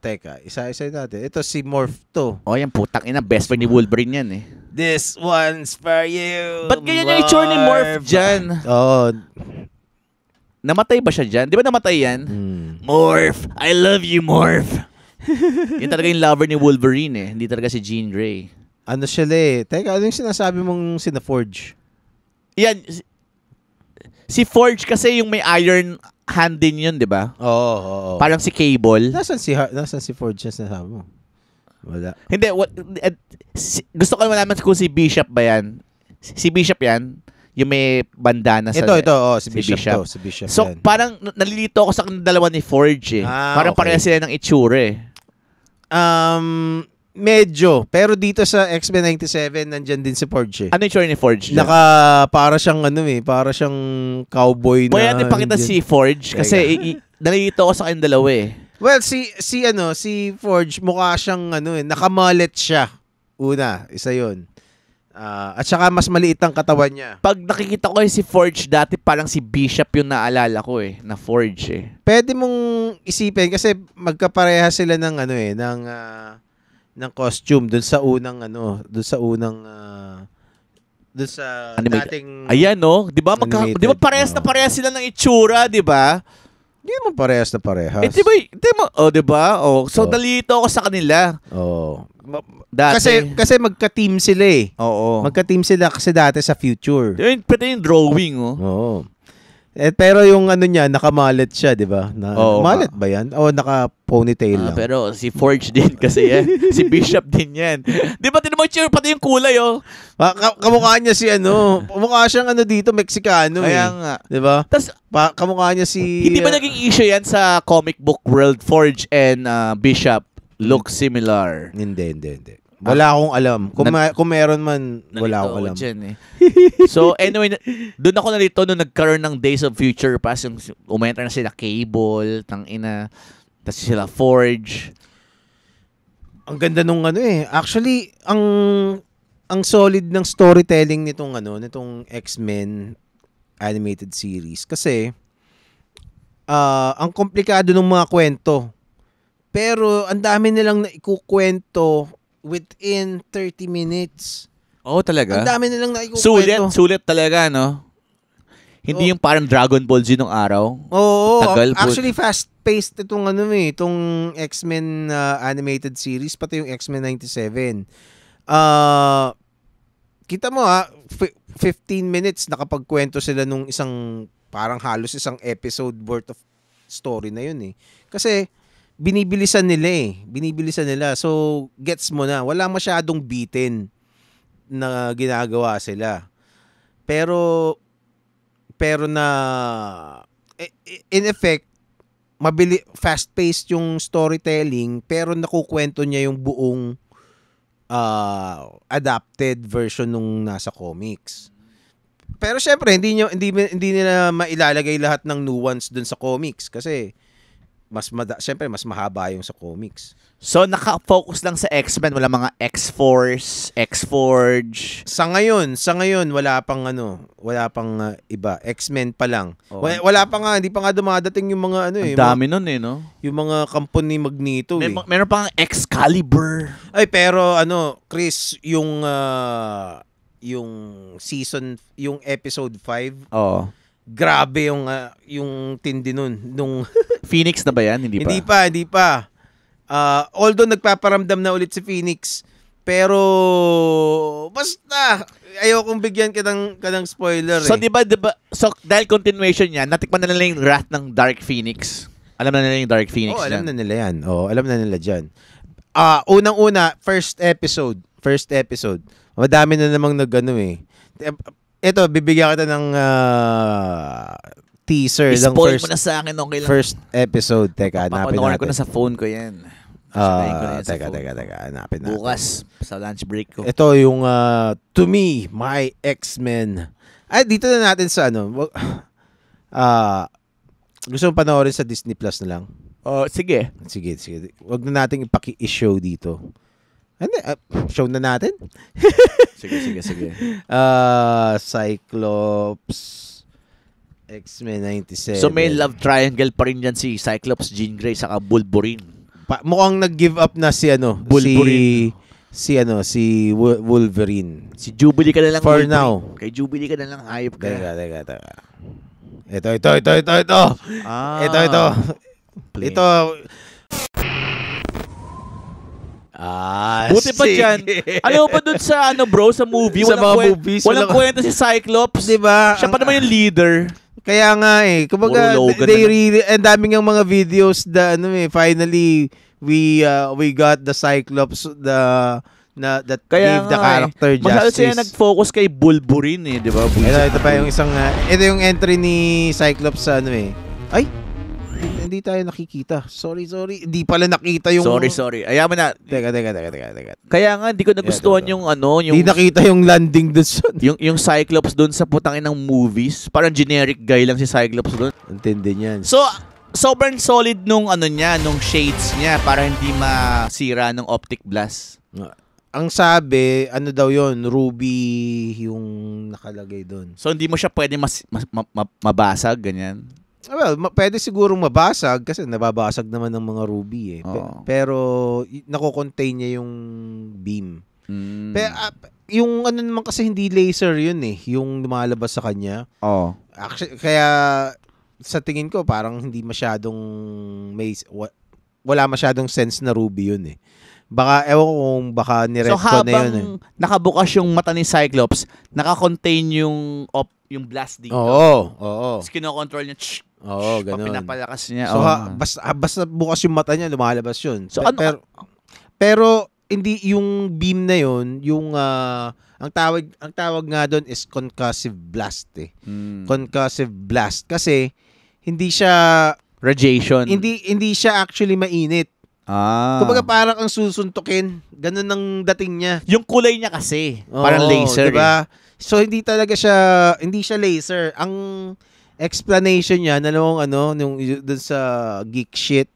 Teka. Isa-isa natin. Ito si Morph to. Yan putang ina. Best friend ni Wolverine yan eh. This one's for you. Ba't ganyan yung itsura ni Morph dyan? Namatay ba siya dyan? Di ba namatay yan? Morph! I love you, Morph! Yun talaga yung lover ni Wolverine eh. Hindi talaga si Jean Grey. Ano siya Teka, ano yung sinasabi mong sina-Forge? Yan. Si Forge kasi yung may iron hand din yun, di ba? Oo. Parang si Cable. Nasaan si Forge na sinasabi mo? Wala. Hindi, gusto ko malaman kung si Bishop ba yan. Si Bishop yan, yung may bandana sa... Ito, si Bishop. Si Bishop so, yan. parang nalilito ako sa dalawa ni Forge eh. Parang okay. pareha sila ng itsura eh. Medyo. Pero dito sa X-Men 97, nandyan din si Forge eh. Ano yung itsura ni Forge? Para siyang para siyang cowboy na... Pwede natin pakita si Forge kasi nalilito ako sa kanyang dalawa eh. Well, si Forge mukha siyang nakamallet siya. Una, isa 'yun. At saka mas maliit ang katawan niya. Pag nakikita ko si Forge dati, parang si Bishop yung naalala ko eh, na Forge eh. Pwede mong isipin kasi magkapareha sila ng ng costume doon sa unang dating ayan di ba parehas na parehas sila ng itsura, di ba? Hindi mo parehas na parehas. Di ba? So dalito ako sa kanila. Dati. Kasi magka-team sila eh. Oo. Magka-team sila kasi dati sa future. Pwede yung drawing Oo. Pero yung niya, nakamalet siya, di ba? Malet ba yan? Naka-ponytail lang. Pero si Forge din kasi yan. Si Bishop din yan. Di ba tinamature pati yung kulay Kamukha niya si mukha siyang dito, Mexicano Kaya nga. Di ba? Tas, kamukha niya si... Hindi ba naging issue yan sa comic book world? Forge and Bishop look similar. Hindi. Wala akong alam. Kung meron man, wala akong alam. Dyan, eh. So, anyway, doon ako nalito nung nagkaroon ng Days of Future Past. Yung umentra na sila Cable, tangina, tapos sila Forge. Ang ganda nung Actually, ang solid ng storytelling nitong X-Men animated series. Kasi, ang komplikado ng mga kwento. Pero, ang dami nilang naikukwento within 30 minutes. Talaga? Ang dami nilang naikukwento. Sulit talaga, no? Hindi yung parang Dragon Ball Z nung araw. Tagal po. Actually, fast-paced itong itong X-Men animated series, pati yung X-Men 97. Kita mo 15 minutes nakapagkwento sila nung parang halos isang episode worth of story na yun eh. Kasi, binibilisan nila. So, gets mo na. Wala masyadong bitin na ginagawa sila. Pero na in effect, fast-paced yung storytelling, pero nakukwento niya yung buong adapted version nung nasa comics. Pero syempre, hindi nila mailalagay lahat ng nuance dun sa comics kasi syempre mas mahaba yung sa comics. So naka-focus lang sa X-Men, wala mga X-Force, X-Forge. Sa ngayon wala pang iba. X-Men pa lang. Wala pa nga, hindi pa nga dumadating yung mga Ang dami nun no? Yung mga kampon ni Magneto Meron pang Excalibur. Ay, pero Chris, yung season, yung episode 5. Oo. Grabe yung tindi nun. Nung Phoenix na ba yan? Hindi pa. Although nagpaparamdam na ulit si Phoenix, pero basta ayokong bigyan ka ng spoiler. So diba, so dahil continuation niya, natikman na nila yung Wrath ng Dark Phoenix. Alam na nila yung Dark Phoenix. Alam na nila yan. Alam na nila dyan. Unang-una, first episode. Madami na namang Ito, bibigyan kita ng teaser. I-spoil mo na sa akin, okay lang. First episode. Teka, hanapin natin. Ko na sa phone ko yan. Teka. Hanapin natin. Bukas, sa lunch break ko. Ito yung To Me, My X-Men. Ay, dito na natin sa gusto mong panoorin sa Disney Plus na lang? Sige. Sige. Huwag na natin i-show dito. Show na natin? Sige. Cyclops X-Men 97. So may love triangle pa rin dyan si Cyclops, Jean Grey, saka Wolverine. Mukhang nag-give up na si Wolverine. Si Wolverine. Si Jubilee ka na lang. For Wolverine. now. Kay Jubilee ka na lang, hayop ka. Teka. Ito. Ito. Buti pa dyan. Alam mo pa dun sa bro, sa movie, sa mga movies, walang kwenta si Cyclops. Diba? Siya pa naman yung leader. Kaya nga kumbaga they really, and daming yung mga videos finally we got the Cyclops that kaya gave the character justice. Masyado siya nag-focus kay Wolverine di ba? Ito pa yung isang ito yung entry ni Cyclops sa ay, hindi tayo nakikita. Sorry. Hindi pala nakita yung Sorry. Ayaw mo na. Teka. Kaya nga hindi ko nagustuhan yung hindi nakita yung landing doon. yung Cyclops doon sa putangin ng movies. Parang generic guy lang si Cyclops doon. Intindi niyan. So, sobrang solid nung nung shades niya para hindi masira ng optic blast. Ang sabi, daw yon, ruby yung nakalagay doon. So, hindi mo siya pwede mabasag, ganyan? Well, pwede sigurong mabasag kasi nababasag naman ng mga ruby Pero nako-contain niya yung beam. Pero yung naman kasi hindi laser yun yung lumalabas sa kanya. Actually, kaya sa tingin ko parang hindi masyadong wala masyadong sense na ruby yun Baka, ewan ko kung baka niretso na yun habang nakabukas yung mata ni Cyclops, naka-contain yung blast dito. Oo. Tapos kinokontrol niya. Ganun. Pinapalakas niya. So, basta bukas yung mata niya, lumalabas yun. So, pero hindi yung beam na yun, yung ang tawag nga doon is concussive blast Concussive blast kasi hindi siya radiation. Hindi siya actually mainit. Kumbaga parang ang susuntukin, ganun ang dating niya. Yung kulay niya kasi, parang laser. Diba? So hindi siya laser. Ang explanation niya na nung dun sa geek shit,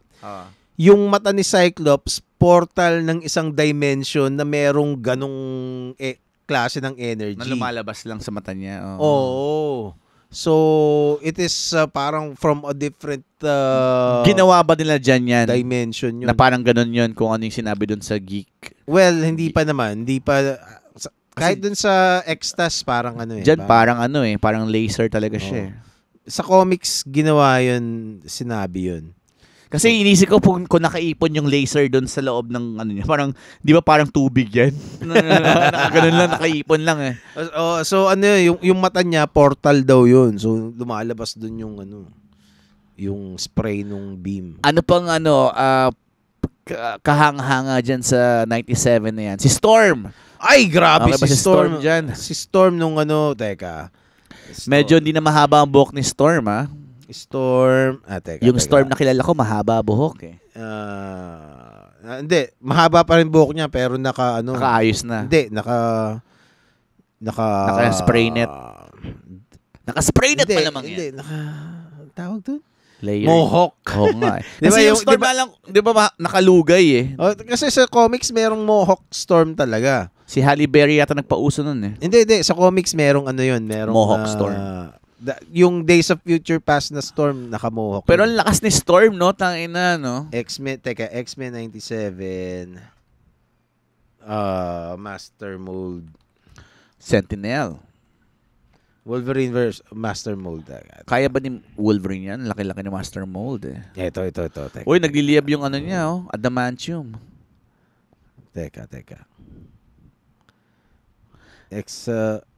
yung mata ni Cyclops, portal ng isang dimension na merong ganong klase ng energy. Na lumalabas lang sa mata niya. Oo. So, it is parang from a different ginawa ba nila dyan yan? Dimension yun. Na parang ganun yun kung ano yung sinabi dun sa geek? Well, hindi pa naman. Hindi pa. Kahit dun sa Extas, parang dyan parang laser talaga siya. Sa comics, ginawa yun, sinabi yun. Kasi inisip ko kung nakaipon yung laser doon sa loob ng niya. Parang, di ba parang tubig yan? Ganun lang, nakaipon lang So yung mata niya, portal daw yun. So lumalabas doon yung spray nung beam. Ano pang kahanga-hanga dyan sa 97 na yan? Si Storm! Ay, grabe si Storm dyan. Si Storm nung teka. Medyo hindi na mahaba ang buhok ni Storm, Storm. Yung Storm na kilala ko, mahaba buhok eh. Hindi, mahaba pa rin buhok niya pero nakaayos na. Hindi, naka-spray net. Naka-spray net pa naman yan. Hindi, tawag doon? Layer. Mohawk. Oo nga eh. Kasi yung Storm na lang, di ba nakalugay eh. Kasi sa comics merong Mohawk Storm talaga. Si Halle Berry yata nagpauso nun eh. Hindi. Sa comics merong merong Mohawk Storm. Yung Days of Future Past na Storm, naka-Mohawk. Pero ang lakas ni Storm, no? Tangina, no? X-Men 97. Master Mold. Sentinel. Wolverine versus Master Mold. Kaya ba ni Wolverine yan? Laki-laki ni Master Mold eh. Ito. Uy, nagliliyab yung niya, oh. Adamantium. Teka.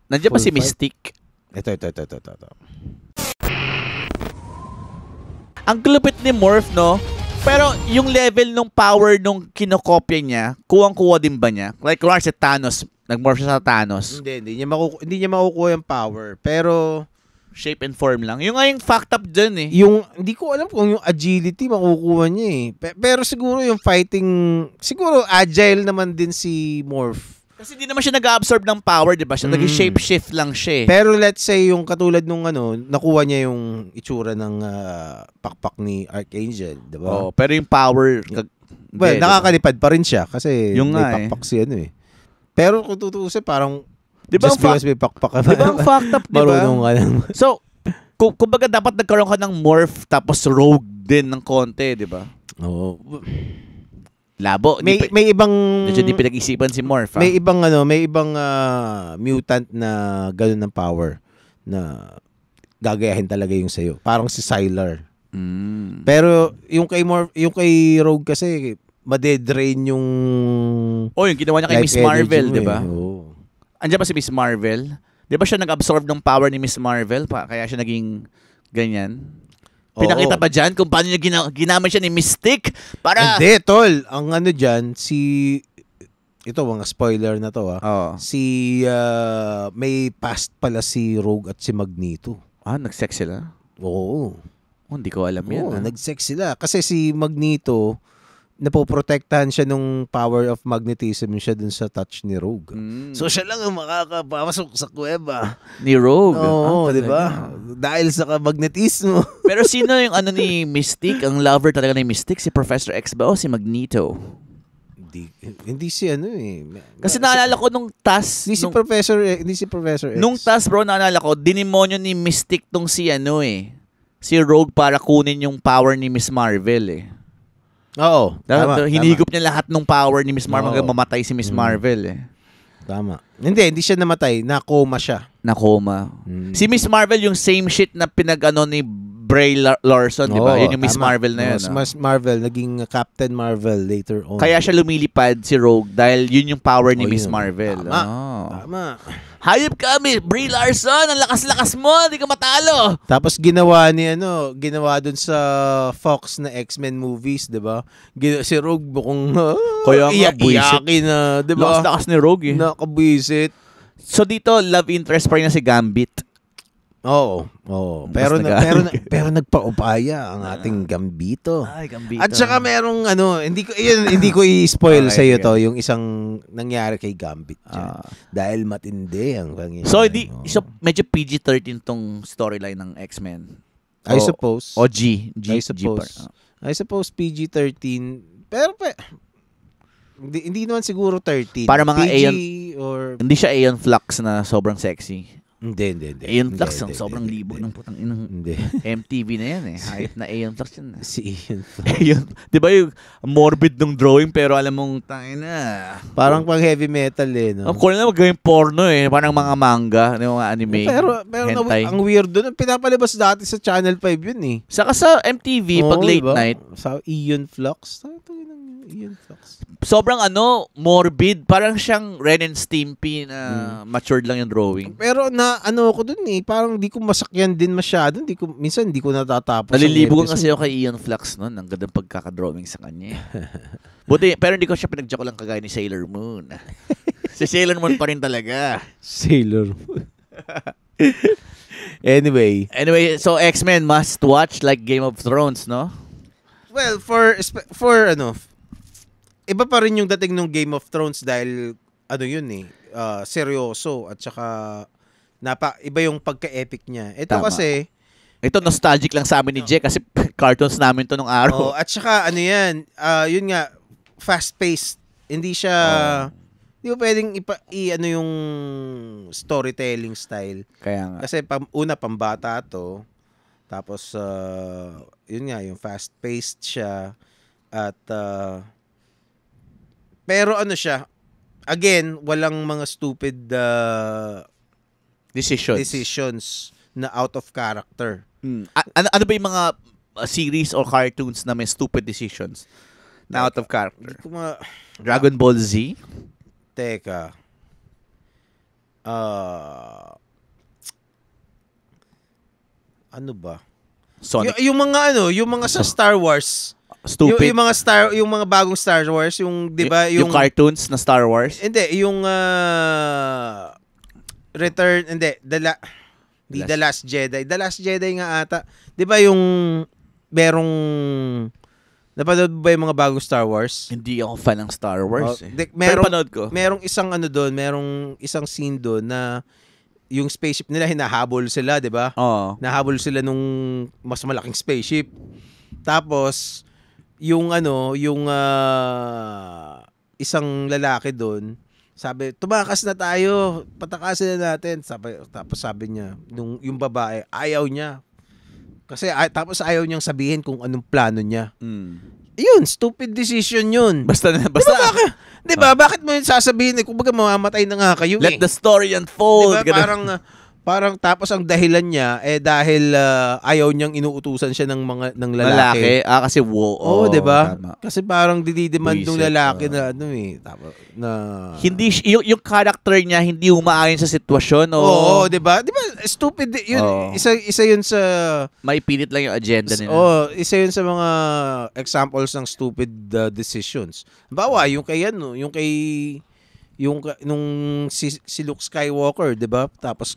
Nandiyan pa si Mystique. Ito. Ang glupit ni Morph, no? Pero yung level nung power nung kinokopya niya, kuwang-kuwa din ba niya? Like, kung si Thanos, nag-morph siya sa Thanos. Hindi niya makukuha yung power. Pero shape and form lang. Yung nga yung fucked up dyan eh. Hindi ko alam kung yung agility makukuha niya eh. Pero siguro yung fighting, siguro agile naman din si Morph. Kasi di naman siya nag-absorb ng power, di ba? Siya nag-shape shift lang siya eh. Pero let's say yung katulad nung nakuha niya yung itsura ng pakpak ni Archangel, di ba? Pero yung power, well, nakakalipad pa rin siya kasi yung may pakpak si eh. Pero kung tutuusin, parang di ba just because may pakpak ka di ba ang fucked up, di ba? Marunong ka lang. So, kumbaga dapat nagkaroon ka ng Morph tapos rogue din ng konti, di ba? Oo. Labo. May ibang medyo di pinag-isipan si Morph. May ibang mutant na gano'n ng power na gagayahin talaga yung sayo. Parang si Sylar. Pero yung kay Rogue kasi madedrain yung yung ginawa niya kay Miss Marvel, di ba? Oh. Andiyan ba si Miss Marvel? Di ba siya nag-absorb ng power ni Miss Marvel? Kaya siya naging ganyan? Pinakita pa dyan kung paano niya ginamit siya ni Mystique para... Hindi, tol. Ang dyan, ito, mga spoiler na to may past pala si Rogue at si Magneto. Nag-sex sila? Oo. Hindi ko alam yan. Oo, nag-sex sila. Kasi si Magneto, napoprotektahan siya nung power of magnetism siya dun sa touch ni Rogue. So siya lang ang makakapasok sa kuweba ni Rogue. Oo, di ba? Dahil sa magnetismo. Pero sino yung ni Mystique? Ang lover talaga ni Mystique? Si Professor X ba o si Magneto? Hindi si Kasi naalala ko nung task. Hindi si Professor X. Nung task bro, naalala ko, dinimonyo ni Mystique tong si si Rogue para kunin yung power ni Miss Marvel eh. Oo. Hinihigop niya lahat ng power ni Miss Marvel hanggang mamatay si Miss Marvel eh. Tama. Hindi siya namatay. Na-coma siya. Na-coma. Si Miss Marvel yung same shit na ni Brie Larson, di ba? Yun yung Miss Marvel na yun. Miss Marvel, naging Captain Marvel later on. Kaya siya lumilipad si Rogue dahil yun yung power ni Miss Marvel. Tama. Hayop ka, Brie Larson! Ang lakas-lakas mo! Hindi ka matalo! Tapos ginawa dun sa Fox na X-Men movies, di ba? Si Rogue bukong iyakin na, di ba? Lakas-lakas ni Rogue eh. Nakabwisit. So dito, love interest pa rin na si Gambit. Oo. Pero nagpaupaya ang ating Gambito. Ay, Gambito. At saka merong hindi ko i-spoil sa iyo to yung isang nangyari kay Gambit. Dahil matindi ang pangyayari. So medyo PG-13 tong storyline ng X-Men. I suppose. O G. I suppose PG-13. Pero hindi naman siguro 13. Para mga PG hindi siya Aeon Flux na sobrang sexy. Hindi. Aeon Flux ang sobrang libog ng putang inang hindi. MTV na yan eh. Hype na Aeon Flux yan. Si Aeon Flux. Di ba yung morbid ng drawing pero alam mong tangina. Parang pang heavy metal no? Ang cool na magawin porno eh. Parang mga manga, mga anime. Pero ang weird doon. Pinapalabas dati sa Channel 5 yun eh. Saka sa MTV pag late night. Sa Aeon Flux. Aeon Flux. Sobrang morbid. Parang siyang Ren and Stimpy na matured lang yung drawing. Pero ko dun eh. Parang di ko masakyan din masyado. Minsan di ko natatapos. Nalilibugan kasi ako kay Aeon Flux noon. Ang gandang pagkakadrawing sa kanya. Buti, pero hindi ko siya pinag-joke lang kagaya ni Sailor Moon. Si Sailor Moon pa rin talaga. Sailor Moon. Anyway, so X-Men must watch like Game of Thrones, no? well, for iba pa rin yung dating ng Game of Thrones dahil yun seryoso at saka iba yung pagka-epic niya. Ito Tama. kasi ito nostalgic lang sa amin ni Jay kasi cartoons namin to nung araw. at saka yun nga, fast-paced. Hindi siya hindi mo pwedeng yung storytelling style. Kaya nga. Kasi pambata to. Tapos yun nga, yung fast-paced siya at pero siya, again, walang mga stupid decisions na out of character. Ano ba yung mga series or cartoons na may stupid decisions na out of character? Dragon Ball Z? Teka. Ano ba? Sonic. Yung mga sa Star Wars. Stupid. Yung mga bagong Star Wars, yung 'di ba, yung cartoons na Star Wars? Hindi, yung Return, The Last Jedi. The Last Jedi nga ata. 'Di ba yung merong napanood ba yung mga bagong Star Wars? Hindi ako fan ng Star Wars. Pero panood ko. Merong isang merong isang scene doon na yung spaceship nila hinahabol sila, 'di ba? Oo. Nahabol sila nung mas malaking spaceship. Tapos yung isang lalaki doon, sabi, tumakas na tayo, patakasin na natin. Tapos sabi niya, yung babae, ayaw niya. Kasi tapos ayaw niyang sabihin kung anong plano niya. Yun, stupid decision yun. Basta. Diba, bakit mo yun sasabihin? Kumbaga mamamatay na nga kayo. Let the story unfold. Diba, parang tapos ang dahilan niya dahil ayaw niyang inuutusan siya ng lalaki. Kasi wow. Oo, 'di ba? Kasi parang dididemand ng lalaki na hindi yung character niya hindi umaayon sa sitwasyon. Oo, 'di ba? 'Di ba stupid yun. Isa yun sa may pilit lang yung agenda nila. Isa yun sa mga examples ng stupid decisions. Bawa yung kay nung si Luke Skywalker, 'di ba? Tapos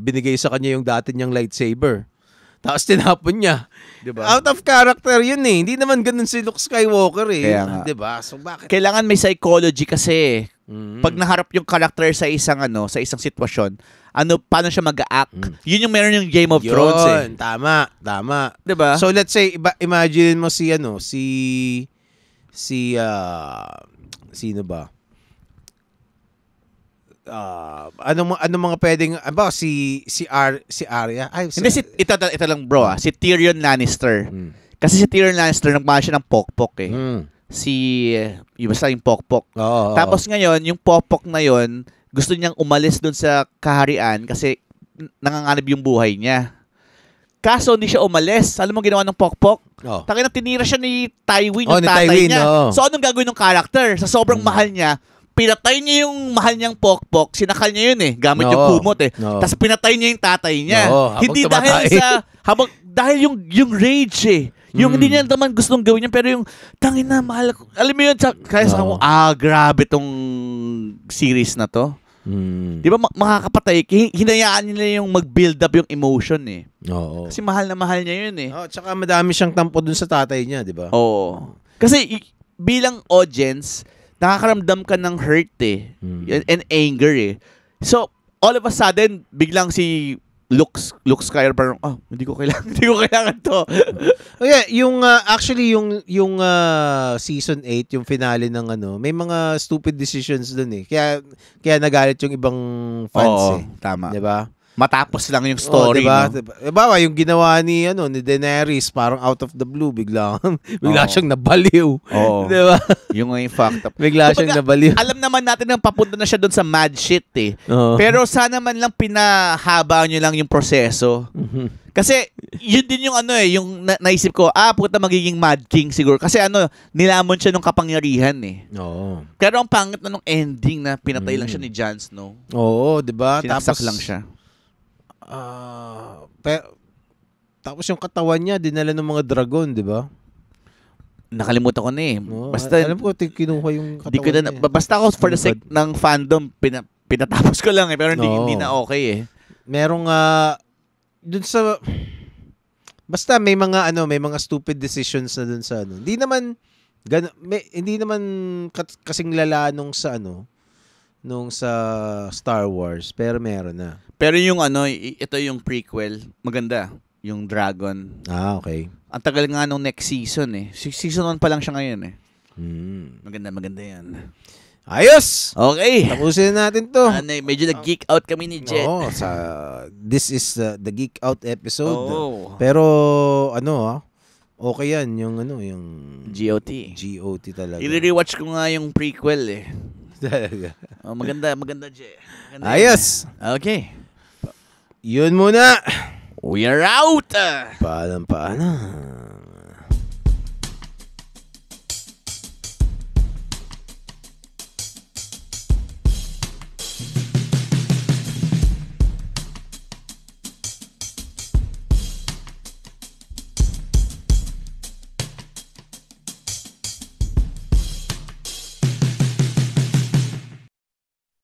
binigay sa kanya yung dati niyang lightsaber. Tapos tinapon niya. Diba? Out of character yun eh. Hindi naman ganun si Luke Skywalker eh. Diba? So bakit? Kailangan may psychology kasi. Pag naharap yung character sa isang sitwasyon, paano siya mag-act? Yun yung meron yung Game of Thrones eh. Tama. Diba? So let's say, imagine mo sino ba? Ano mga pwedeng si Arya. Hindi ito lang bro si Tyrion Lannister. Kasi si Tyrion Lannister nagmahal siya ng pokpok eh. Basta yung pokpok. Tapos ngayon yung pokpok na yon gusto niyang umalis doon sa kaharian kasi nanganganib yung buhay niya. Kaso hindi siya umalis. Alam mo ginawa ng pokpok? Tangina tinira siya ni Tywin yung tatay niya. So anong gagawin ng character? Sa sobrang mahal niya, pinatay niya yung mahal niyang pokpok, sinakal niya yun eh, gamit yung kumot eh. Tapos pinatay niya yung tatay niya. Hindi dahil yung rage eh. Yung hindi niya naman gustong gawin niya, pero yung tangin na mahal ko. Alam mo yun, kaya sa mo, grabe tong series na to. Di ba makakapatay, hinayaan nila yung mag-build up yung emotion eh. Kasi mahal na mahal niya yun eh. Tsaka madami siyang tampo dun sa tatay niya, di ba? Kasi bilang audience, nakakaramdam ka ng hurt eh. And anger eh. So, all of a sudden, biglang si Luke Skywalker parang, hindi ko kailangan to. Actually, yung season 8, yung finale ng may mga stupid decisions dun eh. Kaya nagalit yung ibang fans eh. Tama. Diba? Matapos lang yung story, diba? no? Diba, yung ginawa ni Daenerys, parang out of the blue, bigla siyang nabaliw. Diba? Yung fucked up. Bigla siyang nabaliw. Alam naman natin na papunta na siya doon sa mad shit eh. Pero sana man lang pinahaba niyo lang yung proseso. Kasi yun din yung yung naisip ko, puta magiging Mad King siguro. Kasi nilamon siya nung kapangyarihan eh. Pero ang pangit na nung ending na pinatay lang siya ni Jon Snow. Diba? Sinaksak lang siya. Tapos yung katawan niya dinala ng mga dragon, di ba? Nakalimutan ko na eh. Basta alam ko kinuha yung katawan niya. Basta ako for the sake ng fandom pinatapos ko lang eh, pero hindi na okay eh. Merong dun sa basta may mga stupid decisions na dun sa Hindi naman kasing lala nung sa Star Wars, pero meron na. Pero yung ito yung prequel, maganda, yung Dragon. Ah, okay. Ang tagal nga nung next season eh. Season 1 pa lang siya ngayon eh. Maganda yan. Ayos! Okay. Tapusin natin to. Medyo nag-geek out kami ni Jet. Oo, this is the geek out episode. Oh. Pero okay yan yung GOT. GOT talaga. I-rewatch ko nga yung prequel eh. Talaga. Maganda Jet. Ayos! Okay. Yun muna. We are out! Paalam.